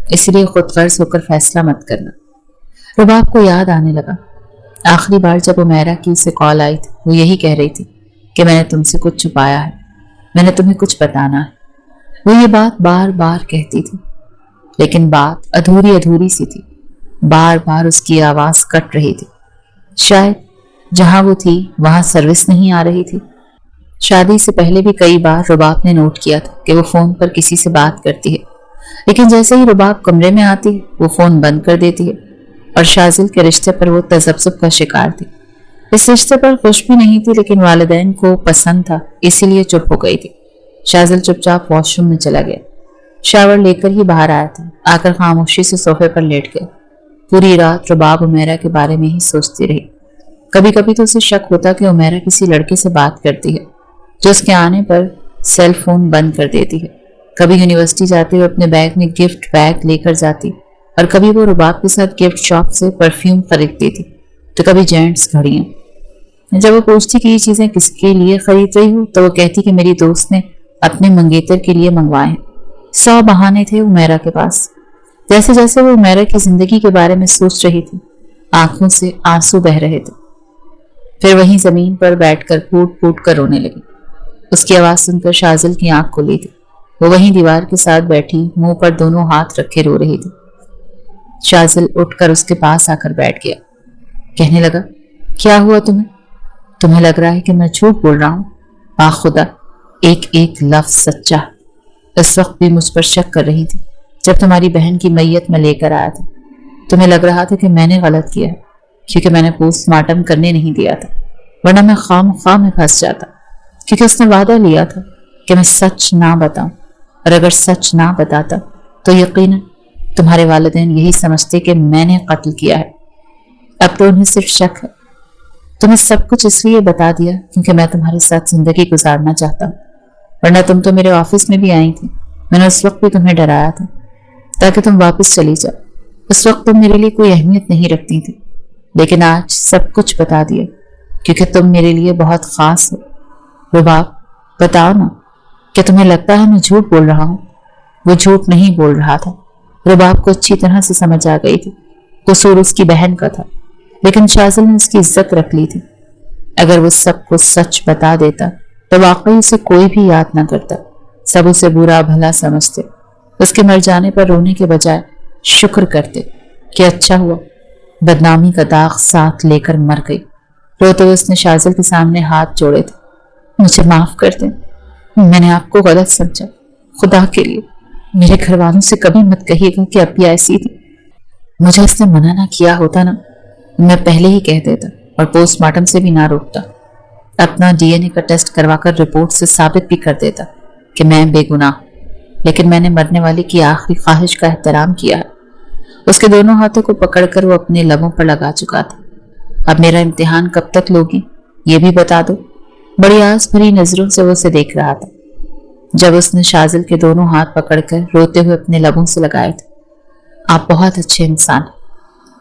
S1: اس لیے خود غرض ہو کر فیصلہ مت کرنا۔ رباب کو یاد آنے لگا آخری بار جب عمیرہ کی اسے کال آئی تھی، وہ یہی کہہ رہی تھی کہ میں نے تم سے کچھ چھپایا ہے، میں نے تمہیں کچھ بتانا ہے۔ وہ یہ بات بار بار کہتی تھی، لیکن بات ادھوری ادھوری سی تھی، بار بار اس کی آواز کٹ رہی تھی۔ شاید جہاں وہ تھی وہاں سروس نہیں آ رہی تھی۔ شادی سے پہلے بھی کئی بار رباب نے نوٹ کیا تھا کہ وہ فون پر کسی سے بات کرتی ہے، لیکن جیسے ہی رباب کمرے میں آتی وہ فون بند کر دیتی ہے، اور شاذل کے رشتے پر وہ تذبذب کا شکار تھی۔ اس رشتے پر خوش بھی نہیں تھی، لیکن والدین کو پسند تھا، اسی لیے چپ ہو گئی تھی۔ شاذل چپ چاپ واش روم میں چلا گیا، شاور لے کر ہی باہر آیا تھا، آ کر خاموشی سے صوفے پر لیٹ گیا۔ پوری رات رباب عمیرہ کے بارے میں ہی سوچتی رہی۔ کبھی کبھی تو اسے شک ہوتا کہ عمیرہ کسی لڑکے سے بات کرتی ہے جو اس کے آنے پر سیل فون بند کر دیتی ہے۔ کبھی یونیورسٹی جاتے ہوئے اپنے بیگ میں گفٹ بیگ لے کر جاتی، اور کبھی وہ رباب کے ساتھ گفٹ شاپ سے پرفیوم خریدتی تھی، تو کبھی جینٹس گھڑیاں۔ جب وہ پوچھتی کہ یہ چیزیں کس کے لیے خرید رہی ہوں تو وہ کہتی کہ میری دوست نے اپنے منگیتر کے لیے منگوائے ہیں۔ 100 بہانے تھے عمیرہ کے پاس۔ جیسے جیسے وہ عمیرہ کی زندگی کے بارے میں سوچ رہی تھی آنکھوں سے آنسو بہ رہے تھے۔ پھر وہیں زمین پر بیٹھ کر پھوٹ پھوٹ کر رونے لگی۔ اس کی آواز سن کر شاذل کی آنکھ کھلی تھی۔ وہ وہیں دیوار کے ساتھ بیٹھی منہ پر دونوں ہاتھ رکھے رو رہی تھی۔ شاذل اٹھ کر اس کے پاس آ کر بیٹھ گیا، کہنے لگا کیا ہوا تمہیں لگ رہا ہے کہ میں جھوٹ بول رہا ہوں؟ باخدا ایک ایک لفظ سچا۔ اس وقت بھی مجھ پر شک کر رہی تھی جب تمہاری بہن کی میت میں لے کر آیا تھا۔ تمہیں لگ رہا تھا کہ میں نے غلط کیا ہے کیونکہ میں نے پوسٹ مارٹم کرنے نہیں دیا تھا، ورنہ میں خواہ میں پھنس جاتا۔ क्योंकि उसने वादा लिया था कि मैं सच ना बताऊं, और अगर सच ना बताता तो यकीनन तुम्हारे वालिदैन यही समझते कि मैंने कत्ल किया है। अब तो उन्हें सिर्फ शक है। तुम्हें सब कुछ इसलिए बता दिया क्योंकि मैं तुम्हारे साथ जिंदगी गुजारना चाहता हूँ, वरना तुम तो मेरे ऑफिस में भी आई थी। मैंने उस वक्त भी तुम्हें डराया था ताकि तुम वापस चली जाओ। उस वक्त तुम मेरे लिए कोई अहमियत नहीं रखती थी, लेकिन आज सब कुछ बता दिया क्योंकि तुम मेरे लिए बहुत खास हो। रुबाब, बताओ ना, क्या तुम्हें लगता है मैं झूठ बोल रहा हूँ? वो झूठ नहीं बोल रहा था। रुबाब को अच्छी तरह से समझ आ गई थी कसूर उसकी बहन का था, लेकिन शाज़िल ने उसकी इज्जत रख ली थी। अगर वो सबको सच बता देता तो वाकई उसे कोई भी याद न करता, सब उसे बुरा भला समझते। उसके मर जाने पर रोने के बजाय शुक्र करते कि अच्छा हुआ बदनामी का दाग साथ लेकर मर गई। रोते हुए उसने शाज़िल के सामने हाथ जोड़े थे। मुझे माफ कर दें, मैंने आपको गलत समझा। खुदा के लिए मेरे घर वालों से कभी मत कहिएगा कि अभी ऐसी थी। मुझे इसने मना ना किया होता ना, मैं पहले ही कह देता और पोस्टमार्टम से भी ना रोकता। अपना डीएनए का टेस्ट करवाकर रिपोर्ट से साबित भी कर देता कि मैं बेगुनाह। लेकिन मैंने मरने वाले की आखिरी ख्वाहिश का एहतराम किया है। उसके दोनों हाथों को पकड़कर वो अपने लबों पर लगा चुका था। अब मेरा इम्तिहान कब तक लोगी, ये भी बता दो। बड़ी आस भरी नजरों से वो उसे देख रहा था। जब उसने शाज़िल के दोनों हाथ पकड़कर रोते हुए अपने लबों से लगाए थे। आप बहुत अच्छे इंसान हैं,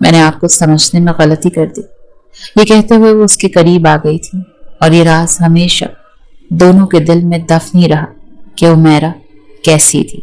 S1: मैंने आपको समझने में गलती कर दी। ये कहते हुए वो उसके करीब आ गई थी, और ये राज हमेशा दोनों के दिल में दफन ही रहा कि उमैरा कैसी थी।